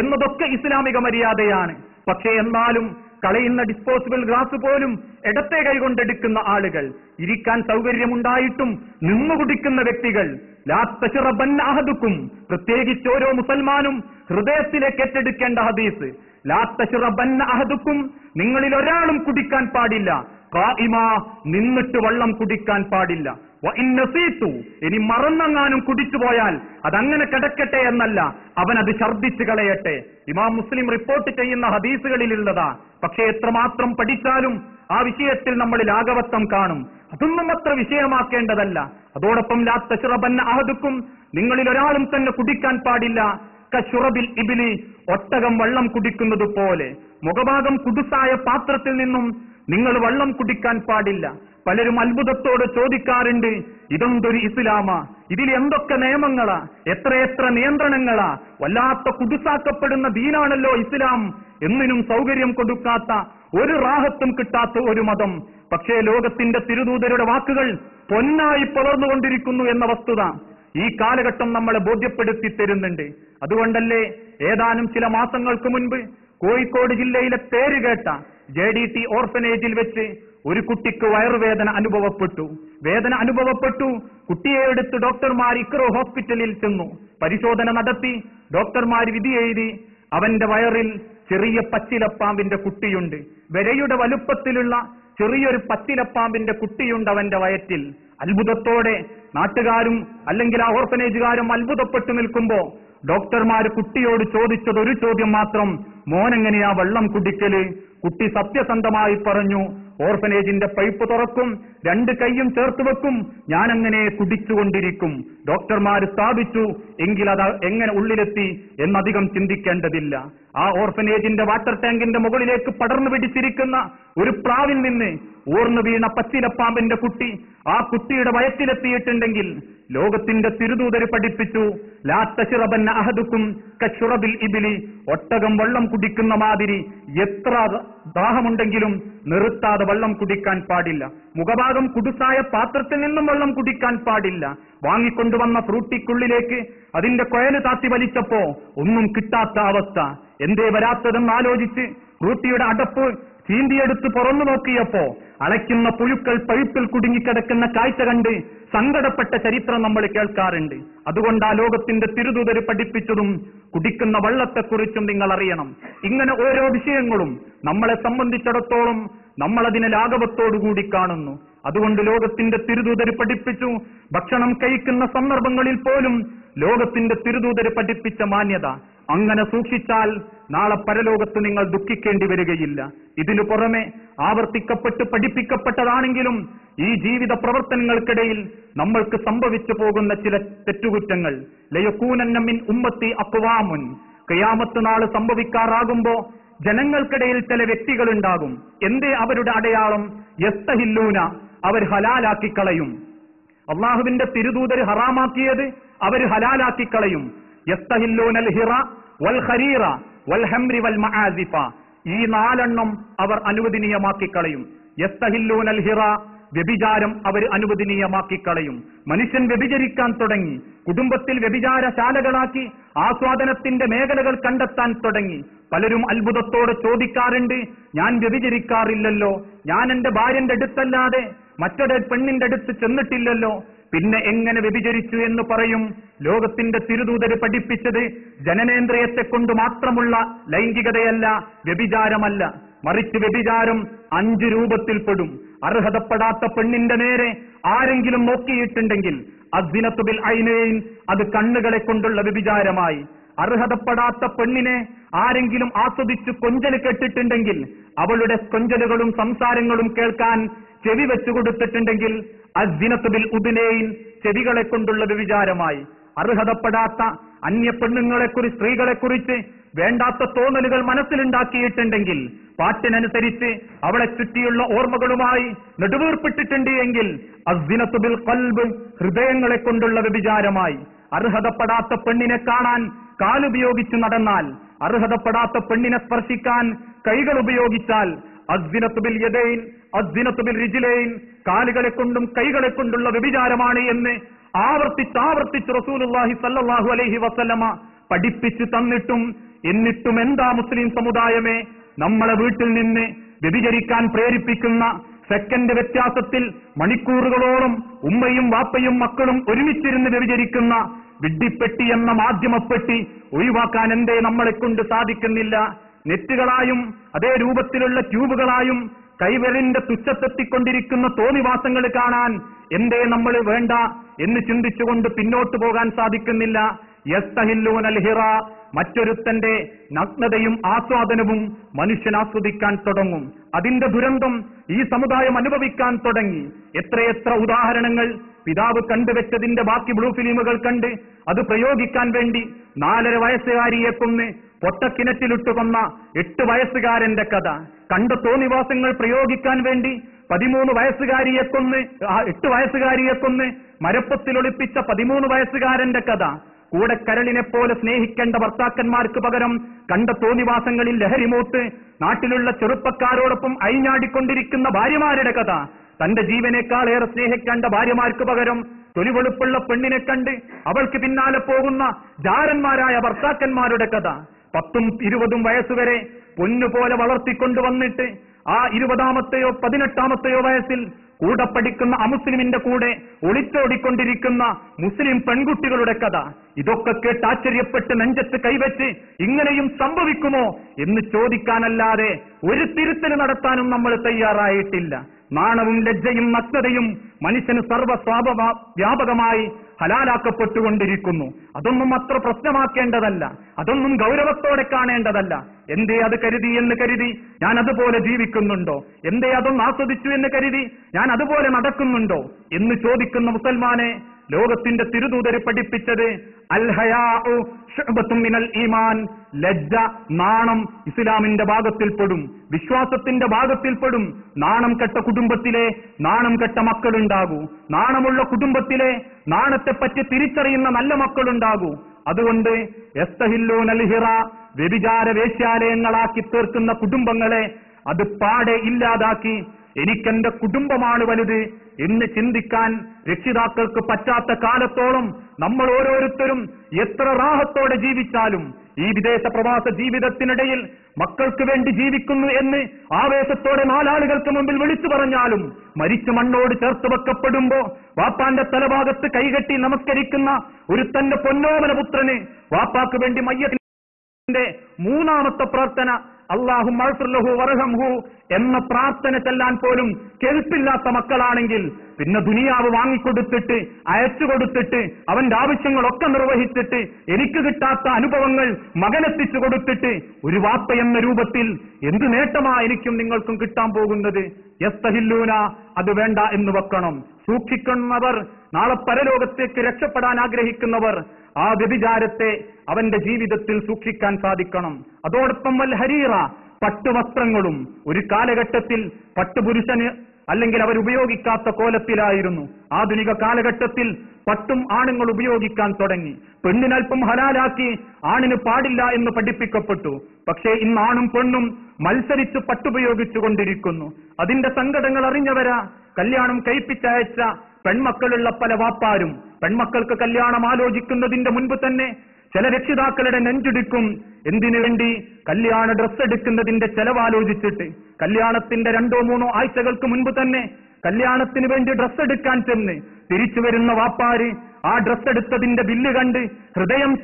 എന്നതൊക്കെ ഇസ്ലാമിക മര്യാദയാണ്. പക്ഷേ എന്നാലും കളയുന്ന ഡിസ്പോസിബിൾ ഗ്ലാസ് പോലും ഇടത്തെ കൈകൊണ്ടെടുക്കുന്ന ആളുകൾ, ഇരിക്കാൻ സൗകര്യമുണ്ടായിട്ടും നിന്നു കുടിക്കുന്ന വ്യക്തികൾ, ലാ തശ്റബന്ന അഹദുക്കും, പ്രത്യേകിച്ച് ഓരോ മുസൽമാനും ഹൃദയത്തിലേക്ക് ഏറ്റെടുക്കേണ്ട ഹദീസ്, ലാ തശ്റബന്ന അഹദുക്കും, നിങ്ങളിൽ ഒരാളും കുടിക്കാൻ പാടില്ല, ഖായിമാ, നിന്നിട്ട് വെള്ളം കുടിക്കാൻ പാടില്ല, വഇൻ നസീതു, ഇനി മറന്നെങ്ങാനും കുടിച്ചുപോയാൽ അതങ്ങനെ കിടക്കട്ടെ എന്നല്ല, അവനത് ഛർദ്ദിച്ചു കളയട്ടെ. ഇമാം മുസ്ലിം റിപ്പോർട്ട് ചെയ്യുന്ന ഹദീസുകളിലുള്ളതാ. പക്ഷേ എത്രമാത്രം പഠിച്ചാലും ആ വിഷയത്തിൽ നമ്മൾ ലാഘവത്വം കാണും. അതൊന്നും അത്ര വിഷയമാക്കേണ്ടതല്ല. അതോടൊപ്പം ലാ തശ്റബന്ന അഹദുക്കും, നിങ്ങളിൽ ഒരാളും തന്നെ കുടിക്കാൻ പാടില്ല, കശുറബിൽ ഇബിലി, ഒട്ടകം വെള്ളം കുടിക്കുന്നത് പോലെ. മുഖഭാഗം കുടുസായ പാത്രത്തിൽ നിന്നും നിങ്ങൾ വെള്ളം കുടിക്കാൻ പാടില്ല. പലരും അത്ഭുതത്തോട് ചോദിക്കാറുണ്ട്, ഇതെന്തൊരു ഇസ്ലാമാ, ഇതിൽ എന്തൊക്കെ നിയമങ്ങളാ, എത്രയെത്ര നിയന്ത്രണങ്ങളാ, വല്ലാത്ത കുടുസാക്കപ്പെടുന്ന ദീനാണല്ലോ ഇസ്ലാം, എന്നിനും സൗകര്യം കൊടുക്കാത്ത, ഒരു റാഹത്തും കിട്ടാത്ത ഒരു മതം. പക്ഷേ ലോകത്തിന്റെ തിരുദൂതരുടെ വാക്കുകൾ പൊന്നായി പകർന്നുകൊണ്ടിരിക്കുന്നു എന്ന വസ്തുത ഈ കാലഘട്ടം നമ്മളെ ബോധ്യപ്പെടുത്തി തരുന്നുണ്ട്. അതുകൊണ്ടല്ലേ ഏതാനും ചില മാസങ്ങൾക്ക് മുൻപ് കോഴിക്കോട് ജില്ലയിലെ പേരുകേട്ട JDT ഓർഫനേജിൽ വെച്ച് ഒരു കുട്ടിക്ക് വയറുവേദന അനുഭവപ്പെട്ടു. കുട്ടിയെ എടുത്ത് ഡോക്ടർമാർ ഇക്രോ ഹോസ്പിറ്റലിൽ ചെന്നു. പരിശോധന നടത്തി. ഡോക്ടർമാർ വിധി എഴുതി. അവന്റെ വയറിൽ ചെറിയ പച്ചിലപ്പാമ്പിന്റെ കുട്ടിയുണ്ട്. വിരയുടെ വലുപ്പത്തിലുള്ള ചെറിയൊരു പച്ചിലപ്പാമ്പിന്റെ കുട്ടിയുണ്ട് അവന്റെ വയറ്റിൽ. അത്ഭുതത്തോടെ നാട്ടുകാരും അല്ലെങ്കിൽ ആ ഓർഫനേജുകാരും അത്ഭുതപ്പെട്ടു നിൽക്കുമ്പോ ഡോക്ടർമാർ കുട്ടിയോട് ചോദിച്ചത് ഒരു ചോദ്യം മാത്രം, മോനെങ്ങനെയാ വെള്ളം കുടിക്കല്? കുട്ടി സത്യസന്ധമായി പറഞ്ഞു, ഓർഫനേജിന്റെ പൈപ്പ് തുറക്കും, 2 കൈയും ചേർത്ത് വെക്കും, ഞാനങ്ങനെ കുടിച്ചുകൊണ്ടിരിക്കും. ഡോക്ടർമാർ സ്ഥാപിച്ചു. എങ്കിൽ അത് എങ്ങനെ ഉള്ളിലെത്തി എന്നധികം ചിന്തിക്കേണ്ടതില്ല. ആ ഓർഫനേജിന്റെ വാട്ടർ ടാങ്കിന്റെ മുകളിലേക്ക് പടർന്നു പിടിച്ചിരിക്കുന്ന ഒരു പ്രാവിൽ നിന്ന് ഊർന്നു വീണ പച്ചിലപ്പാമ്പിന്റെ കുട്ടി ആ കുട്ടിയുടെ വയറ്റിലെത്തിയിട്ടുണ്ടെങ്കിൽ ലോകത്തിന്റെ തിരുദൂതര് പഠിപ്പിച്ചു, ലാ തശ്റബന്ന അഹദുക്കും കശുറബിൽ ഇബിലി, ഒട്ടകം വെള്ളം കുടിക്കുന്ന മാതിരി എത്ര ദാഹമുണ്ടെങ്കിലും നിർത്താതെ വെള്ളം കുടിക്കാൻ പാടില്ല. മുഖഭാഗം കുടുസായ പാത്രത്തിൽ നിന്നും വെള്ളം കുടിക്കാൻ പാടില്ല. വാങ്ങിക്കൊണ്ടുവന്ന ഫ്രൂട്ടിക്കുള്ളിലേക്ക് അതിന്റെ കൊയല് താത്തി വലിച്ചപ്പോ ഒന്നും കിട്ടാത്ത അവസ്ഥ. എന്തേ വരാത്തതെന്ന് ആലോചിച്ച് ഫ്രൂട്ടിയുടെ അടപ്പ് ചീന്തിയെടുത്ത് പുറന്നു നോക്കിയപ്പോ അളയ്ക്കുന്ന പുഴുക്കൾ പഴുപ്പിൽ കുടുങ്ങിക്കിടക്കുന്ന കാഴ്ച കണ്ട് സങ്കടപ്പെട്ട ചരിത്രം നമ്മൾ കേൾക്കാറുണ്ട്. അതുകൊണ്ട് ആ ലോകത്തിന്റെ തിരുദൂതര് പഠിപ്പിച്ചതും കുടിക്കുന്ന വെള്ളത്തെക്കുറിച്ചും നിങ്ങൾ അറിയണം. ഇങ്ങനെ ഓരോ വിഷയങ്ങളും നമ്മളെ സംബന്ധിച്ചിടത്തോളം നമ്മളതിനെ ലാഘവത്തോടുകൂടി കാണുന്നു. അതുകൊണ്ട് ലോകത്തിന്റെ തിരുദൂതര് പഠിപ്പിച്ചു, ഭക്ഷണം കഴിക്കുന്ന സന്ദർഭങ്ങളിൽ പോലും ലോകത്തിന്റെ തിരുദൂതര് പഠിപ്പിച്ച മാന്യത. അങ്ങനെ സൂക്ഷിച്ചാൽ നാളെ പരലോകത്ത് നിങ്ങൾ ദുഃഖിക്കേണ്ടി വരികയില്ല. ഇതിനു പുറമെ ആവർത്തിക്കപ്പെട്ട് പഠിപ്പിക്കപ്പെട്ടതാണെങ്കിലും ഈ ജീവിത പ്രവർത്തനങ്ങൾക്കിടയിൽ നമ്മൾക്ക് സംഭവിച്ചു പോകുന്ന ചില തെറ്റുകുറ്റങ്ങൾ, ലയകൂനന്ന മിൻ ഉമ്മത്തി അഖ്വാമുൻ, ഖിയാമത്ത് നാൾ സംഭവിക്കാറാകുമ്പോ ജനങ്ങൾക്കിടയിൽ ചില വ്യക്തികൾ ഉണ്ടാകും. എന്തേ അവരുടെ അടയാളം? യസ്തഹില്ലൂന, അവർ ഹലാലാക്കി കളയും. അള്ളാഹുവിന്റെ തിരുദൂതര് ഹറാമാക്കിയത് അവർ ഹലാലാക്കി കളയും. യസ്തഹില്ലൂനൽ ഹിറ വൽ ഖരീറ വൽ ഹംരി വൽ മആസിഫ, ഈ 4 അവർ അനുവദനീയമാക്കി കളയും. യസ്തഹില്ലൂനൽ ഹിറ, വ്യഭിചാരം അവർ അനുവദനീയമാക്കി കളയും. മനുഷ്യൻ വ്യഭിചരിക്കാൻ തുടങ്ങി. കുടുംബത്തിൽ വ്യഭിചാരശാലകളാക്കി ആസ്വാദനത്തിന്റെ മേഖലകൾ കണ്ടെത്താൻ തുടങ്ങി. പലരും അത്ഭുതത്തോടെ ചോദിക്കാറുണ്ട്, ഞാൻ വ്യഭിചരിക്കാറില്ലല്ലോ, ഞാൻ എന്റെ ഭാര്യന്റെ അടുത്തല്ലാതെ മറ്റൊരു പെണ്ണിന്റെ അടുത്ത് ചെന്നിട്ടില്ലല്ലോ, പിന്നെ എങ്ങനെ വ്യഭിചരിച്ചു എന്ന് പറയും? ലോകത്തിന്റെ തിരുദൂതര് പഠിപ്പിച്ചത് ജനനേന്ദ്രിയത്തെ കൊണ്ട് മാത്രമുള്ള ലൈംഗികതയല്ല, വ്യഭിചാരമല്ല. മറിച്ച് വ്യഭിചാരം 5 രൂപത്തിൽപ്പെടും. അർഹതപ്പെടാത്ത പെണ്ണിന്റെ നേരെ ആരെങ്കിലും നോക്കിയിട്ടുണ്ടെങ്കിൽ അസ്ദിനതു ബിൽ ഐനൈൻ, അത് കണ്ണുകളെ കൊണ്ടുള്ള വ്യഭിചാരമായി. അർഹതപ്പെടാത്ത പെണ്ണിനെ ആരെങ്കിലും ആസ്വദിച്ച് കൊഞ്ചല് കേട്ടിട്ടുണ്ടെങ്കിൽ, അവളുടെ കൊഞ്ചലുകളും സംസാരങ്ങളും കേൾക്കാൻ ചെവി വെച്ചു കൊടുത്തിട്ടുണ്ടെങ്കിൽ അസ്ദിനതു ബിൽ ഉദ്നൈൻ, ചെവികളെ കൊണ്ടുള്ള വ്യഭിചാരമായി. അർഹതപ്പെടാത്ത അന്യ പെണ്ണുങ്ങളെക്കുറിച്ച്, സ്ത്രീകളെക്കുറിച്ച് വേണ്ടാത്ത തോന്നലുകൾ മനസ്സിലുണ്ടാക്കിയിട്ടുണ്ടെങ്കിൽ, പാട്ടിനനുസരിച്ച് അവളെ ചുറ്റിയുള്ള ഓർമ്മകളുമായി നെടുവീർപ്പിട്ടിട്ടുണ്ട് എങ്കിൽ അസ്ദിനതു ബിൽ ഖൽബ്, ഹൃദയങ്ങളെ കൊണ്ടുള്ള വ്യഭിചാരമായി. അർഹതപ്പെടാത്ത പെണ്ണിനെ കാണാൻ കാലുപയോഗിച്ച് നടന്നാൽ, അർഹതപ്പെടാത്ത പെണ്ണിനെ സ്പർശിക്കാൻ കൈകൾ ഉപയോഗിച്ചാൽ അസ്ദിനതു ബിൽ യദൈൻ, അസ്ദിനതു ബിൽ റിജ്ലൈൻ, കാലുകളെ കൊണ്ടും കൈകളെ കൊണ്ടുള്ള വ്യഭിചാരമാണ് എന്ന് ആവർത്തിച്ച് റസൂലുള്ളാഹി സ്വല്ലല്ലാഹു അലൈഹി വസല്ലമ പഠിപ്പിച്ചു തന്നിട്ടും, എന്നിട്ടും എന്താ മുസ്ലിം സമുദായമേ, നമ്മളെ വീട്ടിൽ നിന്ന് വ്യഭിചരിക്കാൻ പ്രേരിപ്പിക്കുന്ന സെക്കൻഡ് വ്യത്യാസത്തിൽ മണിക്കൂറുകളോളം ഉമ്മയും വാപ്പയും മക്കളും ഒരുമിച്ചിരുന്ന് വ്യഭിചരിക്കുന്ന വിഡ്ഢിപ്പെട്ടി എന്ന മാധ്യമപ്പെട്ടി ഒഴിവാക്കാൻ എന്തേ നമ്മളെ കൊണ്ട് സാധിക്കുന്നില്ല? നെറ്റുകളായും അതേ രൂപത്തിലുള്ള ട്യൂബുകളായും കൈവിരലിന്റെ തുച്ഛത്തെത്തിക്കൊണ്ടിരിക്കുന്ന തോന്നിവാസങ്ങൾ കാണാൻ എന്തേ നമ്മൾ വേണ്ട എന്ന് ചിന്തിച്ചുകൊണ്ട് പിന്നോട്ട് പോകാൻ സാധിക്കുന്നില്ല? യസ്തഹില്ലൂനൽ ഹിറ, മറ്റൊരുത്തന്റെ നഗ്നതയും ആസ്വാദനവും മനുഷ്യൻ ആസ്വദിക്കാൻ തുടങ്ങും. അതിന്റെ ദുരന്തം ഈ സമുദായം അനുഭവിക്കാൻ തുടങ്ങി. എത്രയെത്ര ഉദാഹരണങ്ങൾ പിതാവ് കണ്ടുവെച്ചതിന്റെ ബാക്കി ബ്ലൂ ഫിലിമുകൾ കണ്ട് അത് പ്രയോഗിക്കാൻ വേണ്ടി 4.5 വയസ്സുകാരിയെ കൊന്ന് പൊട്ടക്കിണറ്റിലിട്ടു കൊന്ന 8 വയസ്സുകാരന്റെ കഥ, കണ്ട തോന്നിവാസങ്ങൾ പ്രയോഗിക്കാൻ വേണ്ടി 13 വയസ്സുകാരിയെ കൊന്ന് 8 വയസ്സുകാരിയെ കൊന്ന് മരപ്പത്തിലൊളിപ്പിച്ച 13 വയസ്സുകാരന്റെ കഥ, കൂടെ കരളിനെ പോലെ സ്നേഹിക്കേണ്ട ഭർത്താക്കന്മാർക്ക് പകരം കണ്ട തോന്നിവാസങ്ങളിൽ ലഹരിമൂത്ത് നാട്ടിലുള്ള ചെറുപ്പക്കാരോടൊപ്പം അയിഞ്ഞാടിക്കൊണ്ടിരിക്കുന്ന ഭാര്യമാരുടെ കഥ, തന്റെ ജീവനേക്കാളേറെ സ്നേഹിക്കേണ്ട ഭാര്യമാർക്ക് പകരം തൊലിവെളുപ്പുള്ള പെണ്ണിനെ കണ്ട് അവൾക്ക് പിന്നാലെ പോകുന്ന ജാരന്മാരായ ഭർത്താക്കന്മാരുടെ കഥ, 10ഉം 20ഉം വയസ്സുവരെ പൊന്നുപോലെ വളർത്തിക്കൊണ്ടുവന്നിട്ട് ആ 20ാമത്തെയോ 18ാമത്തെയോ വയസ്സിൽ കൂടെ പഠിക്കുന്ന അമുസ്ലിമിന്റെ കൂടെ ഒളിച്ചോടിക്കൊണ്ടിരിക്കുന്ന മുസ്ലിം പെൺകുട്ടികളുടെ കഥ. ഇതൊക്കെ കേട്ട് ആശ്ചര്യപ്പെട്ട് നെഞ്ചത്ത് കൈവച്ച് ഇങ്ങനെയും സംഭവിക്കുമോ എന്ന് ചോദിക്കാനല്ലാതെ ഒരു തിരുത്തൽ നടത്താനും നമ്മൾ തയ്യാറായിട്ടില്ല. നാണവും ലജ്ജയും നഗ്നതയും മനുഷ്യന് വ്യാപകമായി ഹലാലാക്കപ്പെട്ടുകൊണ്ടിരിക്കുന്നു. അതൊന്നും അത്ര പ്രശ്നമാക്കേണ്ടതല്ല, അതൊന്നും ഗൗരവത്തോടെ കാണേണ്ടതല്ല. എന്തേ അത് കരുതി എന്ന് കരുതി ഞാൻ അതുപോലെ ജീവിക്കുന്നുണ്ടോ? എന്തേ അതൊന്ന് ആസ്വദിച്ചു എന്ന് കരുതി ഞാൻ അതുപോലെ നടക്കുന്നുണ്ടോ എന്ന് ചോദിക്കുന്ന മുസൽമാനെ ലോകത്തിന്റെ തിരുദൂതര് പഠിപ്പിച്ചത് അൽ ഹയാഉ ശുഅബത്തും മിനൽ ഈമാൻ, ലജ്ജ, നാണം ഇസ്ലാമിന്റെ ഭാഗത്തിൽപ്പെടും, വിശ്വാസത്തിന്റെ ഭാഗത്തിൽപ്പെടും. നാണം കെട്ട കുടുംബത്തിലെ നാണം കെട്ട മക്കളുണ്ടാകൂ, നാണമുള്ള കുടുംബത്തിലെ നാണത്തെപ്പറ്റി തിരിച്ചറിയുന്ന നല്ല മക്കളുണ്ടാകൂ. അതുകൊണ്ട് യസ്തഹില്ലൂനൽ ഹിറ, വ്യഭിചാര വേശ്യാലയങ്ങളാക്കി തീർക്കുന്ന കുടുംബങ്ങളെ അത് പാടെ ഇല്ലാതാക്കി എനിക്കെന്റെ കുടുംബമാണ് വലുത് എന്ന് ചിന്തിക്കാൻ രക്ഷിതാക്കൾക്ക് പറ്റാത്ത കാലത്തോളം നമ്മൾ ഓരോരുത്തരും എത്ര റാഹത്തോടെ ജീവിച്ചാലും, ഈ വിദേശ പ്രവാസ ജീവിതത്തിനിടയിൽ മക്കൾക്ക് വേണ്ടി ജീവിക്കുന്നു എന്ന് ആവേശത്തോടെ 4 ആളുകൾക്ക് മുമ്പിൽ വിളിച്ചു പറഞ്ഞാലും, മരിച്ചു മണ്ണോട് ചേർത്ത് വെക്കപ്പെടുമ്പോ വാപ്പാന്റെ തലഭാഗത്ത് കൈകെട്ടി നമസ്കരിക്കുന്ന ഒരു തന്റെ പൊന്നോമന പുത്രന് വാപ്പാക്ക് വേണ്ടി മയ്യത്തിന്റെ 3ാമത്തെ പ്രാർത്ഥന അല്ലാഹുമ്മ അഗ്ഫിർ ലഹു വർഹംഹു എന്ന പ്രാർത്ഥന ചെല്ലാൻ പോലും കെൽപ്പില്ലാത്ത മക്കളാണെങ്കിൽ, പിന്നെ ദുനിയാവ് വാങ്ങിക്കൊടുത്തിട്ട് അയച്ചു കൊടുത്തിട്ട് അവന്റെ ആവശ്യങ്ങളൊക്കെ നിർവഹിച്ചിട്ട് എനിക്ക് കിട്ടാത്ത അനുഭവങ്ങൾ മകനെത്തിച്ചു കൊടുത്തിട്ട് ഒരു വാപ്പ എന്ന രൂപത്തിൽ എന്ത് നേട്ടമാ എനിക്കും നിങ്ങൾക്കും കിട്ടാൻ പോകുന്നത്? യസ്തഹില്ലൂന, അത് വേണ്ട എന്ന് വെക്കണം. സൂക്ഷിക്കുന്നവർ, നാളെ പരലോകത്തേക്ക് രക്ഷപ്പെടാൻ ആഗ്രഹിക്കുന്നവർ ആ വ്യഭിചാരത്തെ അവന്റെ ജീവിതത്തിൽ സൂക്ഷിക്കാൻ സാധിക്കണം. അതോടൊപ്പം വൽ ഹരീറ, പട്ടുവസ്ത്രങ്ങളും ഒരു കാലഘട്ടത്തിൽ പട്ടുപുരുഷന് അല്ലെങ്കിൽ അവർ ഉപയോഗിക്കാത്ത കോലത്തിലായിരുന്നു. ആധുനിക കാലഘട്ടത്തിൽ പട്ടും ആണുങ്ങൾ ഉപയോഗിക്കാൻ തുടങ്ങി. പെണ്ണിനൽപ്പം ഹലാലാക്കി ആണിന് പാടില്ല എന്ന് പഠിപ്പിക്കപ്പെട്ടു. പക്ഷേ ഇന്ന് ആണും പെണ്ണും മത്സരിച്ച് പട്ടുപയോഗിച്ചു കൊണ്ടിരിക്കുന്നു. അതിന്റെ സങ്കടങ്ങൾ അറിഞ്ഞവരാ കല്യാണം കഴിപ്പിച്ചയച്ച പെൺമക്കളുള്ള പല വാപ്പാരും പെൺമക്കൾക്ക് കല്യാണം ആലോചിക്കുന്നതിന്റെ മുൻപ് തന്നെ ചില രക്ഷിതാക്കളുടെ നെഞ്ചിടിക്കും. എന്തിനു വേണ്ടി? കല്യാണ ഡ്രസ് എടുക്കുന്നതിന്റെ ചെലവാലോചിച്ചിട്ട്. കല്യാണത്തിന്റെ 2-3 ആഴ്ചകൾക്ക് മുൻപ് തന്നെ കല്യാണത്തിന് വേണ്ടി ഡ്രസ്സ് എടുക്കാൻ ചെന്ന് തിരിച്ചു വരുന്ന വാപ്പാര് ആ ഡ്രസ്സ് എടുത്തതിന്റെ ബില്ല് കണ്ട് ഹൃദയം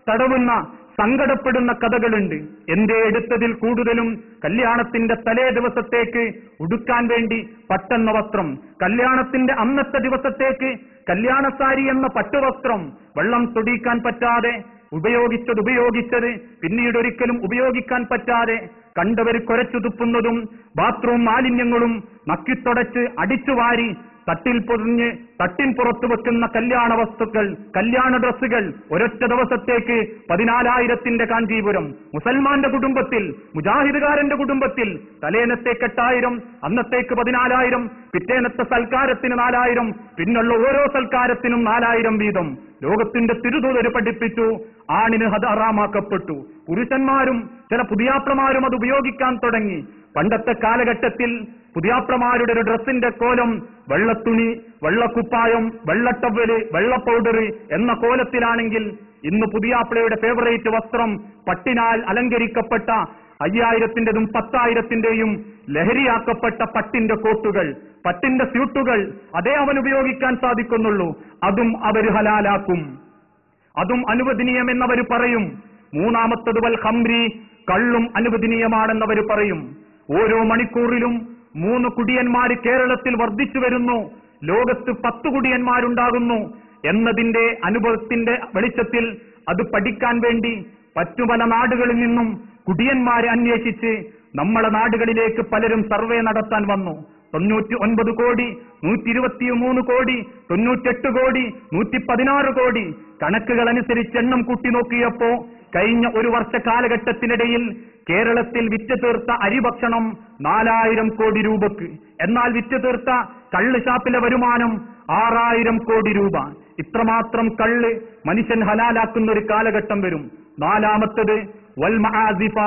തടവുന്ന സങ്കടപ്പെടുന്ന കഥകളുണ്ട്. എന്റെ എടുത്തതിൽ കൂടുതലും കല്യാണത്തിന്റെ തലേ ദിവസത്തേക്ക് ഉടുക്കാൻ വേണ്ടി പട്ടെന്ന വസ്ത്രം, കല്യാണത്തിന്റെ അന്നത്തെ ദിവസത്തേക്ക് കല്യാണസാരി എന്ന പട്ടുവസ്ത്രം വെള്ളം തൊടിക്കാൻ പറ്റാതെ ഉപയോഗിച്ചത് പിന്നീട് ഒരിക്കലും ഉപയോഗിക്കാൻ പറ്റാതെ കണ്ടവർ കുരച്ചു തുപ്പുന്നതും ബാത്റൂം മാലിന്യങ്ങളും നക്കിത്തുടച്ച് അടിച്ചുവാരി തട്ടിൽ പൊതിഞ്ഞ് തട്ടിൻ പുറത്തു വെക്കുന്ന കല്യാണ വസ്തുക്കൾ, കല്യാണ ഡ്രസ്സുകൾ ഒരൊറ്റ ദിവസത്തേക്ക് 14,000 കാഞ്ചീപുരം. മുസൽമാന്റെ കുടുംബത്തിൽ, മുജാഹിദുകാരന്റെ കുടുംബത്തിൽ തലേനത്തേക്ക് 8,000, അന്നത്തേക്ക് 14,000, പിറ്റേനത്തെ സൽക്കാരത്തിന് 4,000, പിന്നുള്ള ഓരോ സൽക്കാരത്തിനും 4,000 വീതം. ലോകത്തിന്റെ തിരുദൂതര് പഠിപ്പിച്ചു, ആണിന് അത് ഹറാമാക്കപ്പെട്ടു. പുരുഷന്മാരും ചില പുതിയാപ്ലമാരും അത് ഉപയോഗിക്കാൻ തുടങ്ങി. പണ്ടത്തെ കാലഘട്ടത്തിൽ പുതിയാപ്ലമാരുടെ ഒരു ഡ്രസ്സിന്റെ കോലം വെള്ളത്തുണി, വെള്ളക്കുപ്പായം, വെള്ളട്ടവല്, വെള്ള പൗഡർ എന്ന കോലത്തിലാണെങ്കിൽ ഇന്ന് പുതിയാപ്ലയുടെ ഫേവറേറ്റ് വസ്ത്രം പട്ടിനാൽ അലങ്കരിക്കപ്പെട്ട 5,000-ന്റെതും 10,000-ന്റെയും ലഹരിയാക്കപ്പെട്ട പട്ടിന്റെ കോട്ടുകൾ, പട്ടിന്റെ സ്യൂട്ടുകൾ, അതേ അവൻ ഉപയോഗിക്കാൻ സാധിക്കുന്നുള്ളൂ. അതും അവർ ഹലാലാക്കും, അതും അനുവദനീയമെന്നവർ പറയും. മൂന്നാമത്തത് വൽ ഖംരി, കള്ളും അനുവദനീയമാണെന്നവർ പറയും. ഓരോ മണിക്കൂറിലും 3 കുടിയന്മാർ കേരളത്തിൽ വർദ്ധിച്ചു വരുന്നു, ലോകത്ത് 10 കുടിയന്മാരുണ്ടാകുന്നു എന്നതിന്റെ അനുഭവത്തിന്റെ വെളിച്ചത്തിൽ അത് പഠിക്കാൻ വേണ്ടി മറ്റു പല നാടുകളിൽ നിന്നും കുടിയന്മാരെ അന്വേഷിച്ച് നമ്മളെ നാടുകളിലേക്ക് പലരും സർവേ നടത്താൻ വന്നു. 99 കോടി, 123 കോടി, 98 കോടി, 116 കോടി കണക്കുകൾ അനുസരിച്ച് എണ്ണം കൂട്ടി നോക്കിയപ്പോ കഴിഞ്ഞ ഒരു വർഷ കാലഘട്ടത്തിനിടയിൽ കേരളത്തിൽ വിറ്റ് തീർത്ത അരിഭക്ഷണം 4,000 കോടി രൂപക്ക്. എന്നാൽ വിറ്റ് തീർത്ത കള്ള് ഷാപ്പിലെ വരുമാനം 6,000 കോടി രൂപ. ഇത്രമാത്രം കള്ള് മനുഷ്യൻ ഹലാലാക്കുന്ന ഒരു കാലഘട്ടം വരും. നാലാമത്തത് വൽ മആസിഫ,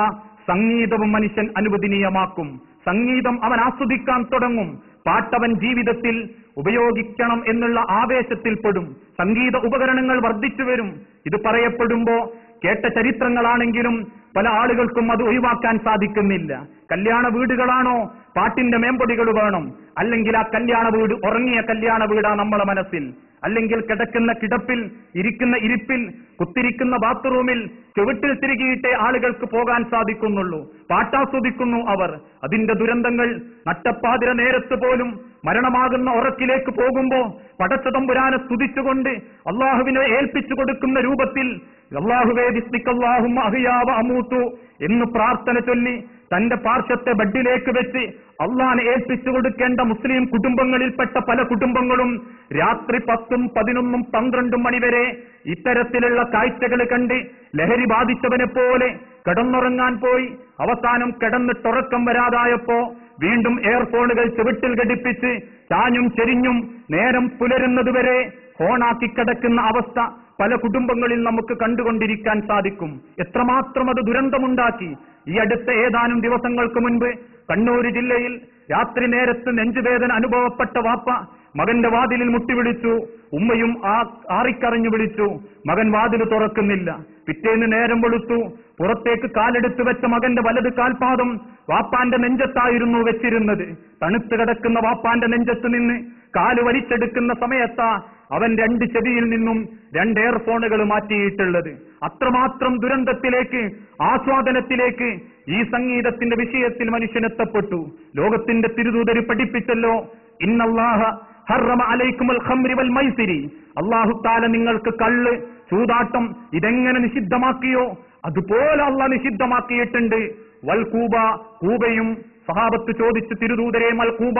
സംഗീതവും മനുഷ്യൻ അനുവദനീയമാക്കും. സംഗീതം അവൻ ആസ്വദിക്കാൻ തുടങ്ങും. പാട്ടവൻ ജീവിതത്തിൽ ഉപയോഗിക്കണം എന്നുള്ള ആവേശത്തിൽപ്പെടും. സംഗീത ഉപകരണങ്ങൾ വർദ്ധിച്ചു വരും. ഇത് പറയപ്പെടുമ്പോ കേട്ട ചരിത്രങ്ങളാണെങ്കിലും പല ആളുകൾക്കും അത് ഒഴിവാക്കാൻ സാധിക്കുന്നില്ല. കല്യാണ വീടുകളാണോ പാട്ടിന്റെ മേമ്പൊടികൾ വേണം, അല്ലെങ്കിൽ ആ കല്യാണ വീട് ഉറങ്ങിയ കല്യാണ വീടാ നമ്മളെ മനസ്സിൽ, അല്ലെങ്കിൽ കിടക്കുന്ന കിടപ്പിൽ, ഇരിക്കുന്ന ഇരിപ്പിൽ, കുത്തിരിക്കുന്ന ബാത്റൂമിൽ ചുവട്ടിൽ തിരികിയിട്ടേ ആളുകൾക്ക് പോകാൻ സാധിക്കുന്നുള്ളൂ. പാട്ടാസ്വദിക്കുന്നു അവർ. അതിന്റെ ദുരന്തങ്ങൾ നട്ടപ്പാതിര നേരത്ത് പോലും മരണമാകുന്ന ഉറക്കിലേക്ക് പോകുമ്പോ പടച്ചതമ്പുരാനെ സ്തുതിച്ചുകൊണ്ട് അള്ളാഹുവിനെ ഏൽപ്പിച്ചു കൊടുക്കുന്ന രൂപത്തിൽ അല്ലാഹുവേ ബിസ്മിക്കല്ലാഹുമ്മ അഹ്യാ വ അമൂതു എന്ന് പ്രാർത്ഥന ചൊല്ലി തന്റെ പാർശ്വത്തെ ബെഡിലേക്ക് വെച്ച് അള്ളാഹിനെ ഏൽപ്പിച്ചു കൊടുക്കേണ്ട മുസ്ലിം കുടുംബങ്ങളിൽപ്പെട്ട പല കുടുംബങ്ങളും രാത്രി 10, 11, 12 മണിവരെ ഇത്തരത്തിലുള്ള കാഴ്ചകൾ കണ്ട് ലഹരി ബാധിച്ചവനെ പോലെ കിടന്നുറങ്ങാൻ പോയി. അവസാനം കിടന്നിട്ടുറക്കം വരാതായപ്പോ വീണ്ടും എയർഫോണുകൾ ചുവട്ടിൽ ഘടിപ്പിച്ച് ചാഞ്ഞും ചെരിഞ്ഞും നേരം പുലരുന്നതുവരെ ഫോണാക്കി കിടക്കുന്ന അവസ്ഥ പല കുടുംബങ്ങളിൽ നമുക്ക് കണ്ടുകൊണ്ടിരിക്കാൻ സാധിക്കും. എത്രമാത്രം അത് ദുരന്തമുണ്ടാക്കി. ഈ അടുത്ത ഏതാനും ദിവസങ്ങൾക്ക് മുൻപ് കണ്ണൂർ ജില്ലയിൽ രാത്രി നേരത്ത് നെഞ്ചുവേദന അനുഭവപ്പെട്ട വാപ്പ മകന്റെ വാതിലിൽ മുട്ടിവിളിച്ചു. ഉമ്മയും ആറിക്കറിഞ്ഞു വിളിച്ചു. മകൻ വാതിൽ തുറക്കുന്നില്ല. പിറ്റേന്ന് നേരം വെളുത്തു. പുറത്തേക്ക് കാലെടുത്ത് വെച്ച മകന്റെ വലത് കാൽപാദം വാപ്പാന്റെ നെഞ്ചത്തായിരുന്നു വെച്ചിരുന്നത്. തണുത്ത് കിടക്കുന്ന വാപ്പാന്റെ നെഞ്ചത്ത് നിന്ന് കാല് വലിച്ചെടുക്കുന്ന സമയത്താ അവൻ 2 ചെവിയിൽ നിന്നും 2 എയർഫോണുകൾ മാറ്റിയിട്ടുള്ളത്. അത്രമാത്രം ദുരന്തത്തിലേക്ക്, ആസ്വാദനത്തിലേക്ക് ഈ സംഗീതത്തിന്റെ വിഷയത്തിൽ മനുഷ്യനെത്തപ്പെട്ടു. ലോകത്തിന്റെ തിരുദൂതര് പഠിപ്പിച്ചല്ലോ, ഇന്നല്ലാഹ ഹറമ അലൈക്കുമുൽ ഖംരി വൽ മൈസിരി, അല്ലാഹു തആല നിങ്ങൾക്ക് കള്ള്, ചൂതാട്ടം ഇതെങ്ങനെ നിഷിദ്ധമാക്കിയോ അതുപോലെ അല്ലാഹ് നിഷിദ്ധമാക്കിയിട്ടുണ്ട്. വൽ കൂബ, കൂബയും. സഹാബത്ത് ചോദിച്ചു, തിരുദൂതരെ മൽ കൂബ,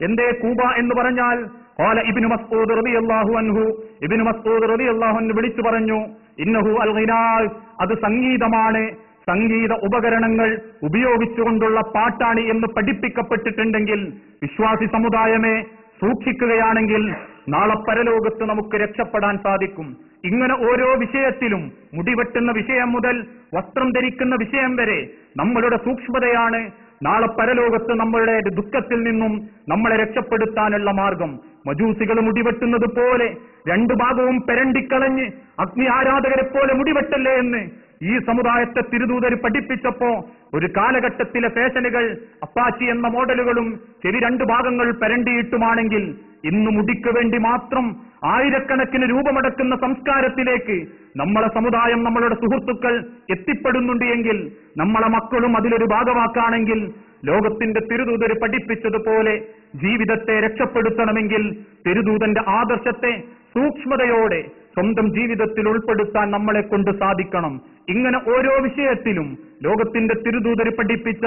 എന്തേ കൂബ എന്ന് പറഞ്ഞാൽ? ഖാല ഇബ്നു മസ്ഊദ് റളിയല്ലാഹു അൻഹു, ഇബ്നു മസ്ഊദ് റളിയല്ലാഹു അൻഹു വിളിച്ചു പറഞ്ഞു, ഇന്നഹു അൽ ഗിനാൽ, അത് സംഗീതമാണ്, സംഗീത ഉപകരണങ്ങൾ ഉപയോഗിച്ചുകൊണ്ടുള്ള പാട്ടാണ് എന്ന് പഠിപ്പിക്കപ്പെട്ടിട്ടുണ്ടെങ്കിൽ വിശ്വാസി സമുദായമേ സൂക്ഷിക്കുകയാണെങ്കിൽ നാളെ പരലോകത്ത് നമുക്ക് രക്ഷപ്പെടാൻ സാധിക്കും. ഇങ്ങനെ ഓരോ വിഷയത്തിലും, മുടിവെട്ടുന്ന വിഷയം മുതൽ വസ്ത്രം ധരിക്കുന്ന വിഷയം വരെ നമ്മളുടെ സൂക്ഷ്മതയാണ് നാളെ പരലോകത്ത് നമ്മളുടെ ദുഃഖത്തിൽ നിന്നും നമ്മളെ രക്ഷപ്പെടുത്താനുള്ള മാർഗം. മജൂസികൾ മുടിവെട്ടുന്നത് പോലെ രണ്ടു ഭാഗവും പെരണ്ടിക്കളഞ്ഞ് അഗ്നി ആരാധകരെ പോലെ മുടിവെട്ടല്ലേ എന്ന് ഈ സമുദായത്തെ തിരുദൂതർ പഠിപ്പിച്ചപ്പോ ഒരു കാലഘട്ടത്തിലെ ഫാഷനുകൾ അപ്പാച്ചി എന്ന മോഡലുകളും ചെവി രണ്ടു ഭാഗങ്ങൾ പെരണ്ടിയിട്ടുമാണെങ്കിൽ ഇന്ന് മുടിക്ക് വേണ്ടി മാത്രം ആയിരക്കണക്കിന് രൂപമടക്കുന്ന സംസ്കാരത്തിലേക്ക് നമ്മളെ സമുദായം, നമ്മളുടെ സുഹൃത്തുക്കൾ എത്തിപ്പെടുന്നുണ്ട് എങ്കിൽ, നമ്മളെ മക്കളും അതിലൊരു ഭാഗമാക്കുകയാണെങ്കിൽ, ലോകത്തിന്റെ തിരുദൂതർ പഠിപ്പിച്ചതുപോലെ ജീവിതത്തെ രക്ഷപ്പെടുത്തണമെങ്കിൽ തിരുദൂതന്റെ ആദർശത്തെ സൂക്ഷ്മതയോടെ സ്വന്തം ജീവിതത്തിൽ ഉൾപ്പെടുത്താൻ നമ്മളെ കൊണ്ട് സാധിക്കണം. ഇങ്ങനെ ഓരോ വിഷയത്തിലും ലോകത്തിന്റെ തിരുദൂതർ പഠിപ്പിച്ച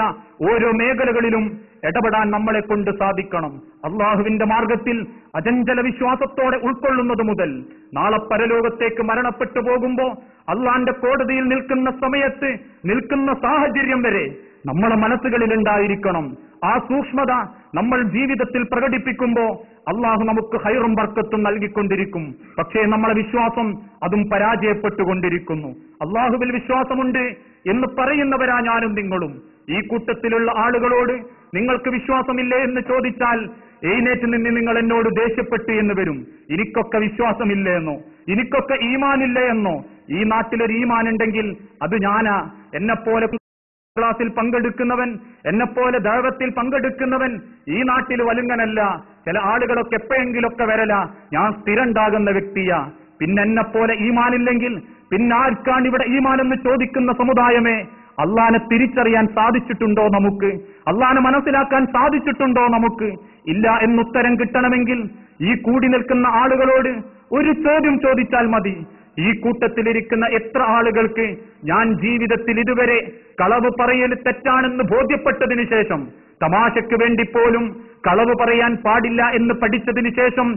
ഓരോ മേഖലകളിലും ഇടപെടാൻ നമ്മളെ കൊണ്ട് സാധിക്കണം. അള്ളാഹുവിന്റെ മാർഗത്തിൽ അചഞ്ചല വിശ്വാസത്തോടെ ഉൾക്കൊള്ളുന്നത് മുതൽ നാളെ പരലോകത്തേക്ക് മരണപ്പെട്ടു പോകുമ്പോ അള്ളാന്റെ കോടതിയിൽ നിൽക്കുന്ന സമയത്ത് നിൽക്കുന്ന സാഹചര്യം വരെ നമ്മളെ മനസ്സുകളിൽ ഉണ്ടായിരിക്കണം. ആ സൂക്ഷ്മത നമ്മൾ ജീവിതത്തിൽ പ്രകടിപ്പിക്കുമ്പോ അള്ളാഹു നമുക്ക് ഹൈറും ബർക്കത്തും നൽകിക്കൊണ്ടിരിക്കും. പക്ഷേ നമ്മളെ വിശ്വാസം അതും പരാജയപ്പെട്ടുകൊണ്ടിരിക്കുന്നു. അള്ളാഹുവിൽ വിശ്വാസമുണ്ട് എന്ന് പറയുന്നവരാ ഞാനും നിങ്ങളും. ഈ കൂട്ടത്തിലുള്ള ആളുകളോട് നിങ്ങൾക്ക് വിശ്വാസമില്ലേ എന്ന് ചോദിച്ചാൽ എഴുന്നേറ്റ് നിന്ന് നിങ്ങൾ എന്നോട് ദേഷ്യപ്പെട്ടു എന്ന് വരും. എനിക്കൊക്കെ വിശ്വാസമില്ലേ എന്നോ, എനിക്കൊക്കെ ഈമാനില്ലേ എന്നോ. ഈ നാട്ടിലൊരു ഈമാൻ ഉണ്ടെങ്കിൽ അത് ഞാനാ. എന്നെപ്പോലെ ക്ലാസിൽ പങ്കെടുക്കുന്നവൻ, എന്നെപ്പോലെ ദഅവത്തിൽ പങ്കെടുക്കുന്നവൻ ഈ നാട്ടിൽ വലുങ്ങനല്ല. ചില ആളുകളൊക്കെ എപ്പോഴെങ്കിലൊക്കെ വരല, ഞാൻ സ്ഥിരണ്ടാകുന്ന വ്യക്തിയാ. പിന്നെ എന്നെപ്പോലെ ഈമാനില്ലെങ്കിൽ പിന്നെ ആർക്കാണ് ഇവിടെ ഈമാനെന്ന് ചോദിക്കുന്ന സമുദായമേ, അള്ളാനെ തിരിച്ചറിയാൻ സാധിച്ചിട്ടുണ്ടോ നമുക്ക്? അള്ളാനെ മനസ്സിലാക്കാൻ സാധിച്ചിട്ടുണ്ടോ നമുക്ക്? ഇല്ല എന്നുത്തരം കിട്ടണമെങ്കിൽ ഈ കൂടി നിൽക്കുന്ന ആളുകളോട് ഒരു ചോദ്യം ചോദിച്ചാൽ മതി. ഈ കൂട്ടത്തിലിരിക്കുന്ന എത്ര ആളുകൾക്ക് ഞാൻ ജീവിതത്തിൽ ഇതുവരെ കളവ് പറയൽ തെറ്റാണെന്ന് ബോധ്യപ്പെട്ടതിനു ശേഷം, തമാശയ്ക്ക് വേണ്ടി പോലും കളവ് പറയാൻ പാടില്ല എന്ന് പഠിച്ചതിന് ശേഷം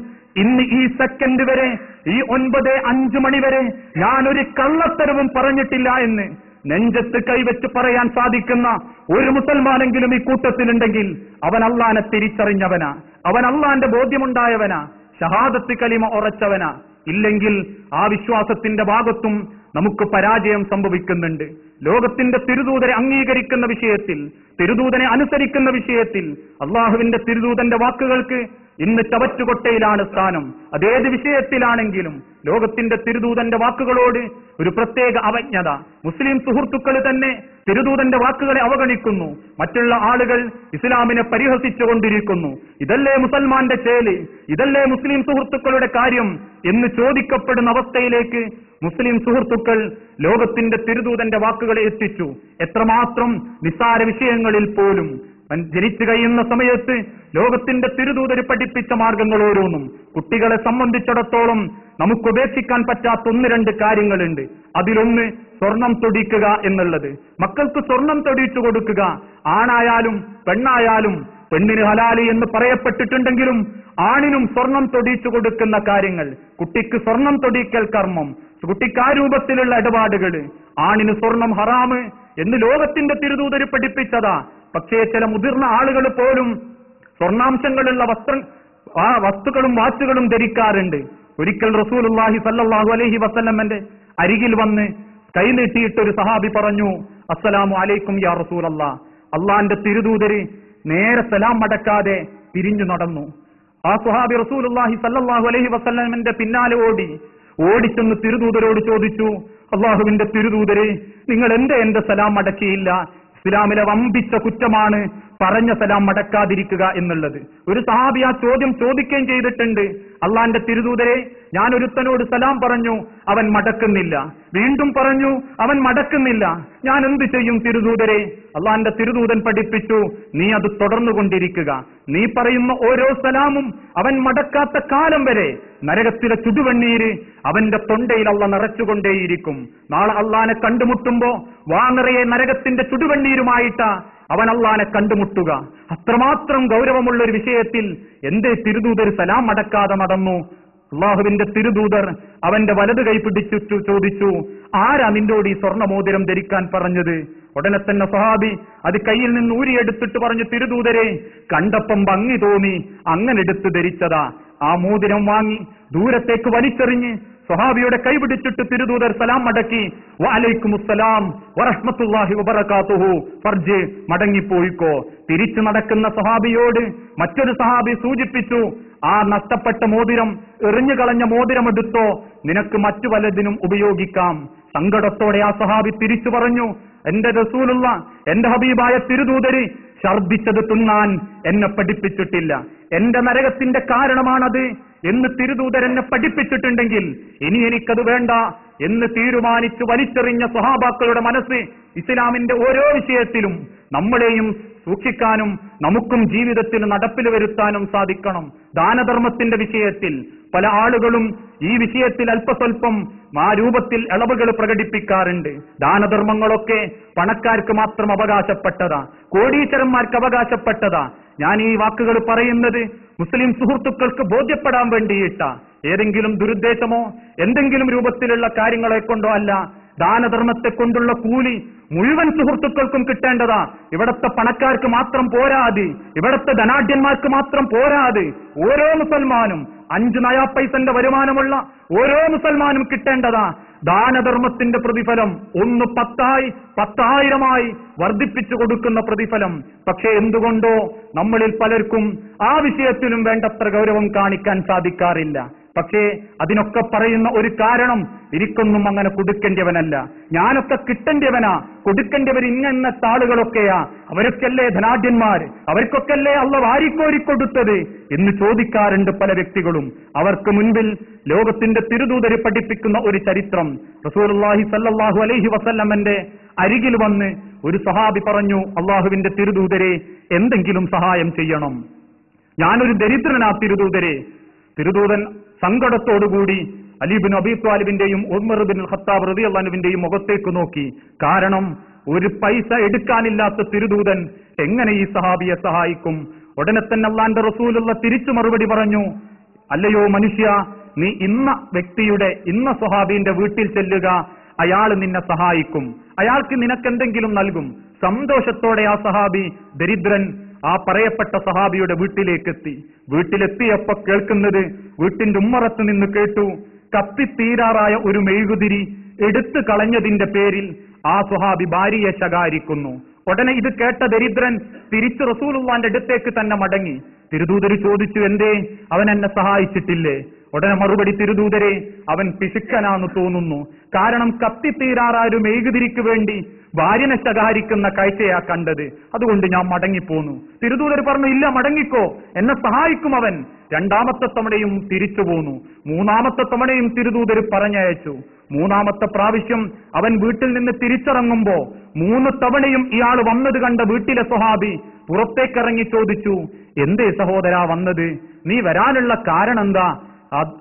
ഇന്ന് ഈ സെക്കൻഡ് വരെ, ഈ 9:05 മണി വരെ ഞാനൊരു കള്ളത്തരവും പറഞ്ഞിട്ടില്ല എന്ന് നെഞ്ചത്ത് കൈവച്ച് പറയാൻ സാധിക്കുന്ന ഒരു മുസൽമാനെങ്കിലും ഈ കൂട്ടത്തിലുണ്ടെങ്കിൽ അവൻ അള്ളാനെ തിരിച്ചറിഞ്ഞവനാ, അവൻ അള്ളാന്റെ ബോധ്യമുണ്ടായവനാ, ഷഹാദത്ത് കലിമ ഉറച്ചവനാ. ഇല്ലെങ്കിൽ ആ വിശ്വാസത്തിന്റെ ഭാഗത്തും നമുക്ക് പരാജയം സംഭവിക്കുന്നുണ്ട്. ലോകത്തിന്റെ തിരുദൂതരെ അംഗീകരിക്കുന്ന വിഷയത്തിൽ, തിരുദൂതനെ അനുസരിക്കുന്ന വിഷയത്തിൽ അള്ളാഹുവിന്റെ തിരുദൂതന്റെ വാക്കുകൾക്ക് ഇന്ന് ചവറ്റുകൊട്ടയിലാണ് സ്ഥാനം. അതേത് വിഷയത്തിലാണെങ്കിലും ലോകത്തിന്റെ തിരുദൂതന്റെ വാക്കുകളോട് ഒരു പ്രത്യേക അവജ്ഞത. മുസ്ലിം സുഹൃത്തുക്കൾ തന്നെ തിരുദൂതന്റെ വാക്കുകളെ അവഗണിക്കുന്നു. മറ്റുള്ള ആളുകൾ ഇസ്ലാമിനെ പരിഹസിച്ചുകൊണ്ടിരിക്കുന്നു. ഇതല്ലേ മുസൽമാന്റെ ചേല്, ഇതല്ലേ മുസ്ലിം സുഹൃത്തുക്കളുടെ കാര്യം എന്ന് ചോദിക്കപ്പെടുന്ന അവസ്ഥയിലേക്ക് മുസ്ലിം സുഹൃത്തുക്കൾ ലോകത്തിന്റെ തിരുദൂതന്റെ വാക്കുകളെ എത്തിച്ചു. എത്രമാത്രം നിസ്സാര വിഷയങ്ങളിൽ പോലും ജനിച്ചു കഴിയുന്ന സമയത്ത് ലോകത്തിന്റെ തിരുദൂതർ പഠിപ്പിച്ച മാർഗങ്ങൾ ഓരോന്നും കുട്ടികളെ സംബന്ധിച്ചിടത്തോളം നമുക്ക് ഉപേക്ഷിക്കാൻ പറ്റാത്ത 1-2 കാര്യങ്ങളുണ്ട്. അതിലൊന്ന് സ്വർണം തൊടിക്കുക എന്നുള്ളത്. മക്കൾക്ക് സ്വർണം തൊടിച്ചു കൊടുക്കുക. ആണായാലും പെണ്ണായാലും, പെണ്ണിന് ഹലാലി എന്ന് പറയപ്പെട്ടിട്ടുണ്ടെങ്കിലും ആണിനും സ്വർണം തൊടിച്ചു കൊടുക്കുന്ന കാര്യങ്ങൾ, കുട്ടിക്ക് സ്വർണം തൊടിക്കൽ കർമ്മം, കുട്ടിക്ക് ആ രൂപത്തിലുള്ള ഇടപാടുകൾ, ആണിന് സ്വർണം ഹറാമ് എന്ന് ലോകത്തിന്റെ തിരുദൂതർ പഠിപ്പിച്ചതാ. പക്ഷേ ചില മുതിർന്ന ആളുകൾ പോലും സ്വർണാംശങ്ങളുള്ള വസ്തുക്കളും വാച്ചുകളും ധരിക്കാറുണ്ട്. ഒരിക്കൽ റസൂലുള്ളാഹി സ്വല്ലല്ലാഹു അലൈഹി വസല്ലമന്റെ അരികിൽ വന്ന് കൈ നീട്ടിയിട്ടൊരു സഹാബി പറഞ്ഞു, അസ്സലാമു അലൈക്കും യാ റസൂലല്ലാഹ്. അള്ളാന്റെ തിരുദൂതര് നേരെ സലാം മടക്കാതെ തിരിഞ്ഞു നടന്നു. ആ സ്വഹാബി റസൂലുള്ളാഹി സ്വല്ലല്ലാഹു അലൈഹി വസല്ലമന്റെ പിന്നാലെ ഓടിച്ചെന്ന് തിരുദൂതരോട് ചോദിച്ചു, അള്ളാഹുവിന്റെ തിരുദൂതരെ, നിങ്ങൾ എന്റെ സലാം മടക്കിയില്ല? ഇസ്ലാമിലെ വമ്പിച്ച കുറ്റമാണ് പറഞ്ഞ സലാം മടക്കാതിരിക്കുക എന്നുള്ളത്. ഒരു സഹാബി ആ ചോദ്യം ചോദിക്കുകയും ചെയ്തിട്ടുണ്ട്. അള്ളാന്റെ തിരുദൂതരെ, ഞാൻ ഒരുത്തനോട് സലാം പറഞ്ഞു, അവൻ മടക്കുന്നില്ല. വീണ്ടും പറഞ്ഞു, അവൻ മടക്കുന്നില്ല. ഞാൻ എന്ത് ചെയ്യും തിരുദൂതരെ? അള്ളാന്റെ തിരുദൂതൻ പഠിപ്പിച്ചു, നീ അത് തുടർന്നുകൊണ്ടിരിക്കുക. നീ പറയുന്ന ഓരോ സലാമും അവൻ മടക്കാത്ത കാലം വരെ നരകത്തിലെ ചുടുവെണ്ണീര് അവന്റെ തൊണ്ടയിൽ അള്ള നിറച്ചുകൊണ്ടേയിരിക്കും. നാളെ അള്ളാനെ കണ്ടുമുട്ടുമ്പോ വാങ്ങറയെ നരകത്തിന്റെ ചുടുവെണ്ണീരുമായിട്ടാ അവൻ അള്ളാനെ കണ്ടുമുട്ടുക. അത്രമാത്രം ഗൗരവമുള്ള ഒരു വിഷയത്തിൽ എന്തേ തിരുദൂതർ സലാം മടക്കാതെ നടന്നു? അള്ളാഹുവിന്റെ തിരുദൂതർ അവന്റെ വലത് കൈ പിടിച്ചു ചോദിച്ചു, ആരാ നിന്നോട് ഈ സ്വർണ്ണമോതിരം ധരിക്കാൻ പറഞ്ഞത്? ഉടനെ തന്നെ സ്വഹാബി അത് കയ്യിൽ നിന്ന് ഊരിയെടുത്തിട്ട് പറഞ്ഞു, തിരുദൂതരെ, കണ്ടപ്പം ഭംഗി തോന്നി അങ്ങനെ എടുത്ത് ധരിച്ചതാ. ആ മോതിരം വാങ്ങി ദൂരത്തേക്ക് വലിച്ചെറിഞ്ഞ് സ്വഹാബിയുടെ കൈപിടിച്ചിട്ട് തിരുദൂതർ സലാം മടക്കി, വഅലൈക്കുമുസ്സലാം വറഹ്മത്തുള്ളാഹി വബറകാതുഹു, ഫർജ്, മടങ്ങിപ്പോയിക്കോ. തിരിച്ചു നടക്കുന്ന സ്വഹാബിയോട് മറ്റൊരു സ്വഹാബി സൂചിപ്പിച്ചു, ആ നഷ്ടപ്പെട്ട മോതിരം, എറിഞ്ഞു കളഞ്ഞ മോതിരം എടുത്തോ, നിനക്ക് മറ്റു പലതിനും ഉപയോഗിക്കാം. സങ്കടത്തോടെ ആ സ്വഹാബി തിരിച്ചു പറഞ്ഞു, എന്റെ റസൂലുള്ള, എന്റെ ഹബീബായ തിരുദൂതര് ഛർദ്ദിച്ചത് തിന്നാൻ എന്നെ പഠിപ്പിച്ചിട്ടില്ല. എന്റെ നരകത്തിന്റെ കാരണമാണത് എന്ന് തിരുദൂതർ എന്നെ പഠിപ്പിച്ചിട്ടുണ്ടെങ്കിൽ ഇനി എനിക്കത് വേണ്ട എന്ന് തീരുമാനിച്ചു വലിച്ചെറിഞ്ഞ സ്വഹാബാക്കളുടെ മനസ്സ് ഇസ്ലാമിന്റെ ഓരോ വിഷയത്തിലും നമ്മളെയും സൂക്ഷിക്കാനും നമുക്കും ജീവിതത്തിൽ നടപ്പിൽ വരുത്താനും സാധിക്കണം. ദാനധർമ്മത്തിന്റെ വിഷയത്തിൽ പല ആളുകളും ഈ വിഷയത്തിൽ അല്പസ്വല്പം ആ രൂപത്തിൽ ഇളവുകൾ പ്രകടിപ്പിക്കാറുണ്ട്. ദാനധർമ്മങ്ങളൊക്കെ പണക്കാർക്ക് മാത്രം അവകാശപ്പെട്ടതാ, കോടീശ്വരന്മാർക്ക് അവകാശപ്പെട്ടതാ. ഞാൻ ഈ വാക്കുകൾ പറയുന്നത് മുസ്ലിം സുഹൃത്തുക്കൾക്ക് ബോധ്യപ്പെടാൻ വേണ്ടിയിട്ടാ. ഏതെങ്കിലും ദുരുദ്ദേശമോ എന്തെങ്കിലും രൂപത്തിലുള്ള കാര്യങ്ങളെ കൊണ്ടോ അല്ല. ദാനധർമ്മത്തെ കൊണ്ടുള്ള കൂലി മുഴുവൻ സുഹൃത്തുക്കൾക്കും കിട്ടേണ്ടതാ. ഇവിടത്തെ പണക്കാർക്ക് മാത്രം പോരാതെ, ഇവിടത്തെ ധനാഢ്യന്മാർക്ക് മാത്രം പോരാതെ ഓരോ മുസൽമാനും 5 നയാ പൈസന്റെ വരുമാനമുള്ള ഓരോ മുസൽമാനും കിട്ടേണ്ടതാ. ദാനധർമ്മത്തിന്റെ പ്രതിഫലം 1 10,000 വർദ്ധിപ്പിച്ചു കൊടുക്കുന്ന പ്രതിഫലം. പക്ഷേ എന്തുകൊണ്ടോ നമ്മളിൽ പലർക്കും ആ വിഷയത്തിലും വേണ്ടത്ര ഗൗരവം കാണിക്കാൻ സാധിക്കാറില്ല. പക്ഷേ അതിനൊക്കെ പറയുന്ന ഒരു കാരണം, എനിക്കൊന്നും അങ്ങനെ കൊടുക്കേണ്ടവനല്ല, ഞാനൊക്കെ കിട്ടേണ്ടവനാ, കൊടുക്കേണ്ടവർ ഇന്നത്തെ ആളുകളൊക്കെയാ, അവരൊക്കെയല്ലേ ധനാഢ്യന്മാർ, അവർക്കൊക്കെയല്ലേ അള്ള വാരിക്കോരിക്കൊടുത്തത് എന്ന് ചോദിക്കാറുണ്ട് പല വ്യക്തികളും. അവർക്ക് മുൻപിൽ ലോകത്തിന്റെ തിരുദൂതര് പഠിപ്പിക്കുന്ന ഒരു ചരിത്രം. റസൂലുള്ളാഹി സ്വല്ലല്ലാഹു അലൈഹി വസല്ലമന്റെ അരികിൽ വന്ന് ഒരു സഹാബി പറഞ്ഞു, അള്ളാഹുവിന്റെ തിരുദൂതരെ, എന്തെങ്കിലും സഹായം ചെയ്യണം, ഞാനൊരു ദരിദ്രനാ തിരുദൂതരെ. തിരുദൂതൻ സങ്കടത്തോടുകൂടി അലി ഇബ്നു അബീ ത്വാലിബിന്റെയും ഉമർ ഇബ്നുൽ ഖത്താബ് റളിയല്ലാഹു അൻഹുവിന്റെയും മുഖത്തേക്ക് നോക്കി. കാരണം ഒരു പൈസ എടുക്കാനില്ലാത്ത തിരുദൂതൻ എങ്ങനെ ഈ സഹാബിയെ സഹായിക്കും? ഉടനെ തന്നെ അല്ലാഹുവിന്റെ റസൂലുള്ള തിരിച്ചു മറുപടി പറഞ്ഞു, അല്ലയോ മനുഷ്യ, നീ ഇന്ന വ്യക്തിയുടെ, ഇന്ന സ്വഹാബിന്റെ വീട്ടിൽ ചെല്ലുക, അയാൾ നിന്നെ സഹായിക്കും, അയാൾക്ക് നിനക്കെന്തെങ്കിലും നൽകും. സന്തോഷത്തോടെ ആ സഹാബി, ദരിദ്രൻ, ആ പറയപ്പെട്ട സഹാബിയുടെ വീട്ടിലേക്കെത്തി. വീട്ടിലെത്തിയപ്പോ കേൾക്കുന്നത്, വീട്ടിന്റെ ഉമ്മറത്ത് നിന്ന് കേട്ടു, കത്തിത്തീരാറായ ഒരു മെഴുകുതിരി എടുത്തു കളഞ്ഞതിന്റെ പേരിൽ ആ സ്വഹാബി ഭാര്യയെ ശകാരിക്കുന്നു. ഉടനെ ഇത് കേട്ട ദരിദ്രൻ തിരിച്ചു റസൂലുള്ളാന്റെ അടുത്തേക്ക് തന്നെ മടങ്ങി. തിരുദൂതര് ചോദിച്ചു, എന്തേ, അവൻ എന്നെ സഹായിച്ചിട്ടില്ലേ? ഉടനെ മറുപടി, തിരുദൂതരെ, അവൻ പിശുക്കനാന്ന് തോന്നുന്നു. കാരണം കത്തിത്തീരാറായ ഒരു മെഴുകുതിരിക്ക് വേണ്ടി ഭാര്യനെ ശകാരിക്കുന്ന കാഴ്ചയാ കണ്ടത്, അതുകൊണ്ട് ഞാൻ മടങ്ങിപ്പോന്നു. തിരുദൂതർ പറഞ്ഞു, ഇല്ല, മടങ്ങിക്കോ, എന്നെ സഹായിക്കും അവൻ. 2ാമത്തെ തവണയും തിരിച്ചു പോന്നു. 3ാമത്തെ തവണയും തിരുദൂതർ പറഞ്ഞയച്ചു. 3ാമത്തെ പ്രാവശ്യം അവൻ വീട്ടിൽ നിന്ന് തിരിച്ചിറങ്ങുമ്പോ 3 തവണയും ഇയാൾ വന്നത് കണ്ട വീട്ടിലെ സ്വഹാബി പുറത്തേക്കിറങ്ങി ചോദിച്ചു, എന്തേ സഹോദരാ വന്നത്, നീ വരാനുള്ള കാരണം എന്താ?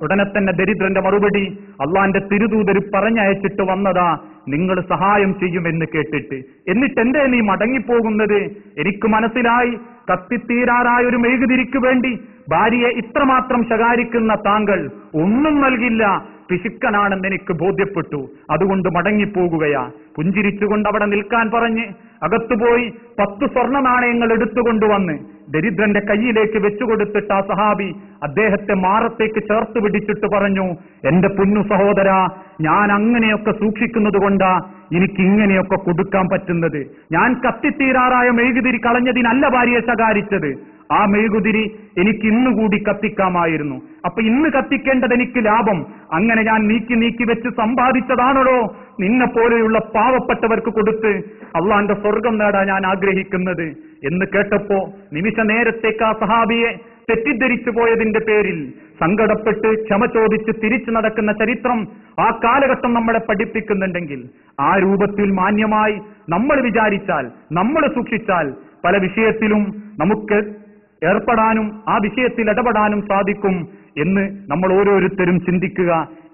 ഉടനെ തന്നെ ദരിദ്രന്റെ മറുപടി, അള്ളാന്റെ തിരുദൂതർ പറഞ്ഞയച്ചിട്ട് വന്നതാ, നിങ്ങൾ സഹായം ചെയ്യുമെന്ന് കേട്ടിട്ട്. എന്നിട്ട് എന്തേ നീ മടങ്ങിപ്പോകുന്നത്? എനിക്ക് മനസ്സിലായി, കത്തിത്തീരാറായ ഒരു മെഴുകുതിരിക്ക് വേണ്ടി ഭാര്യയെ ഇത്രമാത്രം ശകാരിക്കുന്ന താങ്കൾ ഒന്നും നൽകില്ല, പിശുക്കനാണെന്ന് എനിക്ക് ബോധ്യപ്പെട്ടു, അതുകൊണ്ട് മടങ്ങിപ്പോകുകയാ. പുഞ്ചിരിച്ചുകൊണ്ട് അവിടെ നിൽക്കാൻ പറഞ്ഞ് അകത്തുപോയി 10 സ്വർണ്ണ നാണയങ്ങൾ എടുത്തുകൊണ്ടുവന്ന് ദരിദ്രന്റെ കയ്യിലേക്ക് വെച്ചുകൊടുത്തിട്ട് ആ സഹാബി അദ്ദേഹത്തെ മാറത്തേക്ക് ചേർത്ത് പിടിച്ചിട്ട് പറഞ്ഞു, എന്റെ പൊന്നു സഹോദരാ, ഞാൻ അങ്ങനെയൊക്കെ സൂക്ഷിക്കുന്നത് കൊണ്ടാ എനിക്ക് ഇങ്ങനെയൊക്കെ കൊടുക്കാൻ പറ്റുന്നത്. ഞാൻ കത്തിത്തീരാറായ മെഴുകുതിരി കളഞ്ഞതിനല്ല ഭാര്യയെ ശകാരിച്ചത്, ആ മെഴുകുതിരി എനിക്ക് ഇന്നുകൂടി കത്തിക്കാമായിരുന്നു. അപ്പൊ ഇന്ന് കത്തിക്കേണ്ടത് എനിക്ക് ലാഭം, അങ്ങനെ ഞാൻ നീക്കി വെച്ച് സമ്പാദിച്ചതാണല്ലോ നിന്നെ പോലെയുള്ള പാവപ്പെട്ടവർക്ക് കൊടുത്ത് അള്ളാന്റെ സ്വർഗം നേടാൻ ഞാൻ ആഗ്രഹിക്കുന്നത് എന്ന് കേട്ടപ്പോ നിമിഷ നേരത്തേക്ക് ആ സഹാബിയെ തെറ്റിദ്ധരിച്ചു പോയതിന്റെ പേരിൽ സങ്കടപ്പെട്ട് ക്ഷമ ചോദിച്ച് തിരിച്ചു നടക്കുന്ന ചരിത്രം ആ കാലഘട്ടം നമ്മളെ പഠിപ്പിക്കുന്നുണ്ടെങ്കിൽ, ആ രൂപത്തിൽ മാന്യമായി നമ്മൾ വിചാരിച്ചാൽ, നമ്മൾ സൂക്ഷിച്ചാൽ പല വിഷയത്തിലും നമുക്ക് ഏർപ്പെടാനും ആ വിഷയത്തിൽ ഇടപെടാനും സാധിക്കും എന്ന് നമ്മൾ ഓരോരുത്തരും ചിന്തിക്കുക.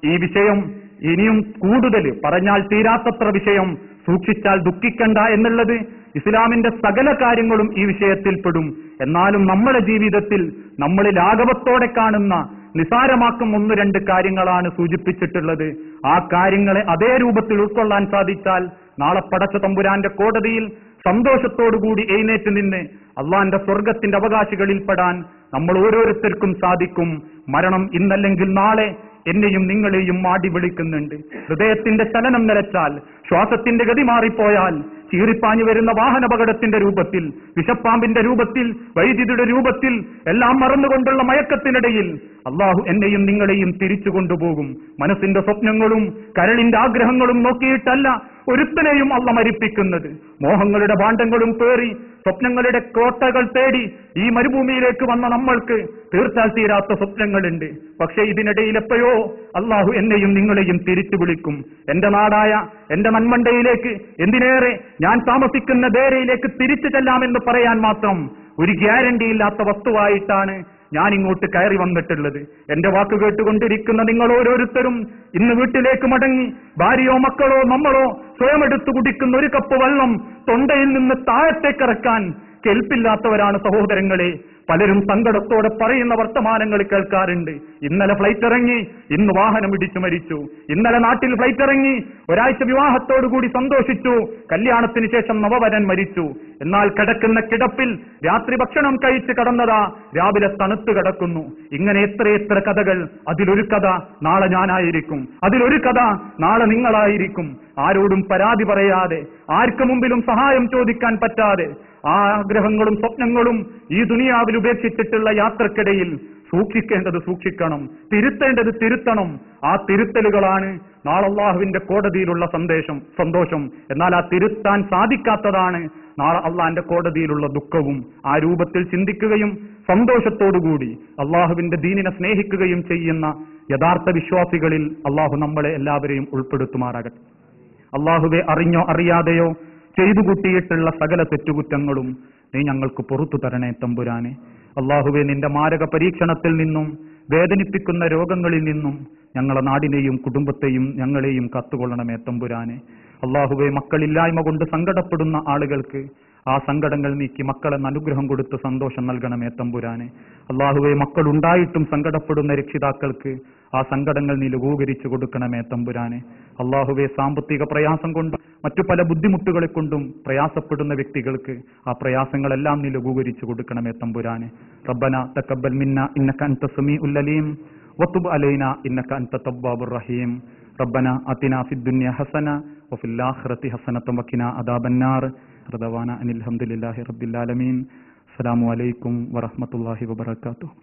ഈ വിഷയം ഇനിയും കൂടുതൽ പറഞ്ഞാൽ തീരാത്തത്ര വിഷയം, സൂക്ഷിച്ചാൽ ദുഃഖിക്കണ്ട എന്നുള്ളത് ഇസ്ലാമിന്റെ സകല കാര്യങ്ങളും ഈ വിഷയത്തിൽ പെടും. എന്നാലും നമ്മുടെ ജീവിതത്തിൽ നമ്മൾ ലാഘവത്തോടെ കാണുന്ന, നിസാരമാക്കും 1-2 കാര്യങ്ങളാണ് സൂചിപ്പിച്ചിട്ടുള്ളത്. ആ കാര്യങ്ങളെ അതേ രൂപത്തിൽ ഉൾക്കൊള്ളാൻ സാധിച്ചാൽ നാളെ പടച്ച തമ്പുരാന്റെ കോടതിയിൽ സന്തോഷത്തോടുകൂടി എഴുന്നേറ്റ് നിന്ന് അള്ളാന്റെ സ്വർഗത്തിന്റെ അവകാശികളിൽ പെടാൻ നമ്മൾ ഓരോരുത്തർക്കും സാധിക്കും. മരണം ഇന്നല്ലെങ്കിൽ നാളെ എന്നെയും നിങ്ങളെയും മാടി വിളിക്കുന്നുണ്ട്. ഹൃദയത്തിന്റെ ചലനം നിലച്ചാൽ, ശ്വാസത്തിന്റെ ഗതി മാറിപ്പോയാൽ, ചീറിപ്പാഞ്ഞു വരുന്ന വാഹനാപകടത്തിന്റെ രൂപത്തിൽ, വിഷപ്പാമ്പിന്റെ രൂപത്തിൽ, വൈദ്യുതിയുടെ രൂപത്തിൽ എല്ലാം മറന്നുകൊണ്ടുള്ള മയക്കത്തിനിടയിൽ അള്ളാഹു എന്നെയും നിങ്ങളെയും തിരിച്ചു കൊണ്ടുപോകും. മനസ്സിന്റെ സ്വപ്നങ്ങളും കരളിന്റെ ആഗ്രഹങ്ങളും നോക്കിയിട്ടല്ല ഒരുത്തനെയും അള്ള മരിപ്പിക്കുന്നത്. മോഹങ്ങളുടെ ഭാണ്ഡങ്ങളും പേറി സ്വപ്നങ്ങളുടെ കോട്ടകൾ തേടി ഈ മരുഭൂമിയിലേക്ക് വന്ന നമ്മൾക്ക് തീർച്ചാൽ തീരാത്ത സ്വപ്നങ്ങളുണ്ട്. പക്ഷെ ഇതിനിടയിൽ എപ്പോഴോ അള്ളാഹു എന്നെയും നിങ്ങളെയും തിരിച്ചു വിളിക്കും. എന്റെ നാടായ എന്റെ മൺമണ്ടയിലേക്ക്, എന്തിനേറെ ഞാൻ താമസിക്കുന്ന ദേരയിലേക്ക് തിരിച്ചു ചെല്ലാമെന്ന് പറയാൻ മാത്രം ഒരു ഗ്യാരണ്ടിയില്ലാത്ത വസ്തുവായിട്ടാണ് ഞാൻ ഇങ്ങോട്ട് കയറി വന്നിട്ടുള്ളത്. എന്റെ വാക്ക് കേട്ടുകൊണ്ടിരിക്കുന്ന നിങ്ങൾ ഓരോരുത്തരും ഇന്ന് വീട്ടിലേക്ക് മടങ്ങി ഭാര്യയോ മക്കളോ നമ്മളോ സ്വയം എടുത്തു കുടിക്കുന്ന ഒരു കപ്പ് വെള്ളം തൊണ്ടയിൽ നിന്ന് താഴത്തേക്കിറക്കാൻ കെൽപ്പില്ലാത്തവരാണ് സഹോദരങ്ങളെ. പലരും സങ്കടത്തോടെ പറയുന്ന വർത്തമാനങ്ങൾ കേൾക്കാറുണ്ട്. ഇന്നലെ ഫ്ലൈറ്റ് ഇറങ്ങി, ഇന്ന് വാഹനം ഇടിച്ചു മരിച്ചു. ഇന്നലെ നാട്ടിൽ ഫ്ലൈറ്റ് ഇറങ്ങി, ഒരാഴ്ച വിവാഹത്തോടുകൂടി സന്തോഷിച്ചു, കല്യാണത്തിന് ശേഷം നവവരൻ മരിച്ചു. എന്നാൽ കിടക്കുന്ന കിടപ്പിൽ രാത്രി ഭക്ഷണം കഴിച്ച് കടന്നതാ രാവിലെ തണുത്ത് കിടക്കുന്നു. ഇങ്ങനെ എത്രയെത്ര കഥകൾ. അതിലൊരു കഥ നാളെ ഞാനായിരിക്കും, അതിലൊരു കഥ നാളെ നിങ്ങളായിരിക്കും. ആരോടും പരാതി പറയാതെ, ആർക്കു മുമ്പിലും സഹായം ചോദിക്കാൻ പറ്റാതെ, ആ ആഗ്രഹങ്ങളും സ്വപ്നങ്ങളും ഈ ദുനിയാവിൽ ഉപേക്ഷിച്ചിട്ടുള്ള യാത്രക്കിടയിൽ സൂക്ഷിക്കേണ്ടത് സൂക്ഷിക്കണം, തിരുത്തേണ്ടത് തിരുത്തണം. ആ തിരുത്തലുകളാണ് നാളെ അള്ളാഹുവിന്റെ കോടതിയിലുള്ള സന്തോഷം. എന്നാൽ ആ തിരുത്താൻ സാധിക്കാത്തതാണ് നാളെ അള്ളാഹിന്റെ കോടതിയിലുള്ള ദുഃഖവും. ആ രൂപത്തിൽ ചിന്തിക്കുകയും സന്തോഷത്തോടുകൂടി അള്ളാഹുവിന്റെ ദീനിനെ സ്നേഹിക്കുകയും ചെയ്യുന്ന യഥാർത്ഥ വിശ്വാസികളിൽ അള്ളാഹു നമ്മളെ എല്ലാവരെയും ഉൾപ്പെടുത്തുമാറാകട്ടെ. അള്ളാഹുവെ, അറിഞ്ഞോ അറിയാതെയോ ചെയ്തു കൂട്ടിയിട്ടുള്ള സകല തെറ്റുകുറ്റങ്ങളും നീ ഞങ്ങൾക്ക് പുറത്തു തരണേ തമ്പുരാനെ. അള്ളാഹുവെ, നിന്റെ മാരക പരീക്ഷണത്തിൽ നിന്നും വേദനിപ്പിക്കുന്ന രോഗങ്ങളിൽ നിന്നും ഞങ്ങളെ നാടിനെയും കുടുംബത്തെയും ഞങ്ങളെയും കാത്തുകൊള്ളണമേ തമ്പുരാനെ. അള്ളാഹുവെ, മക്കളില്ലായ്മ കൊണ്ട് സങ്കടപ്പെടുന്ന ആളുകൾക്ക് ആ സങ്കടങ്ങൾ നീക്കി മക്കളെ അനുഗ്രഹം കൊടുത്ത് സന്തോഷം നൽകണമേ തമ്പുരാനെ. അള്ളാഹുവെ, മക്കളുണ്ടായിട്ടും സങ്കടപ്പെടുന്ന രക്ഷിതാക്കൾക്ക് ആ സങ്കടങ്ങൾ നീ ലഘൂകരിച്ചു കൊടുക്കണമേ തമ്പുരാനെ. അള്ളാഹുവെ, സാമ്പത്തിക പ്രയാസം കൊണ്ടും മറ്റു പല ബുദ്ധിമുട്ടുകളെ കൊണ്ടും പ്രയാസപ്പെടുന്ന വ്യക്തികൾക്ക് ആ പ്രയാസങ്ങളെല്ലാം നീ ലഘൂകരിച്ചു കൊടുക്കണമേ തമ്പുരാനെ. റബ്ബന തഖബ്ബൽ മിന്ന ഇന്നക അൻത സമീഉൽ അലീം വതുബ് അലൈനാ ഇന്നക അൻത തവ്വാബുർ റഹീം. റബ്ബന അതിനാ ഫിദ് ദുനിയ ഹസന വഫിൽ ആഖിറതി ഹസനത വഖിനാ അദാബന്നാർ. റദവാന അനിൽ ഹംദുലില്ലാഹി റബ്ബിൽ ആലമീൻ. അസ്സലാമു അലൈക്കും വറഹ്മത്തുള്ളാഹി വബറകാതുഹു.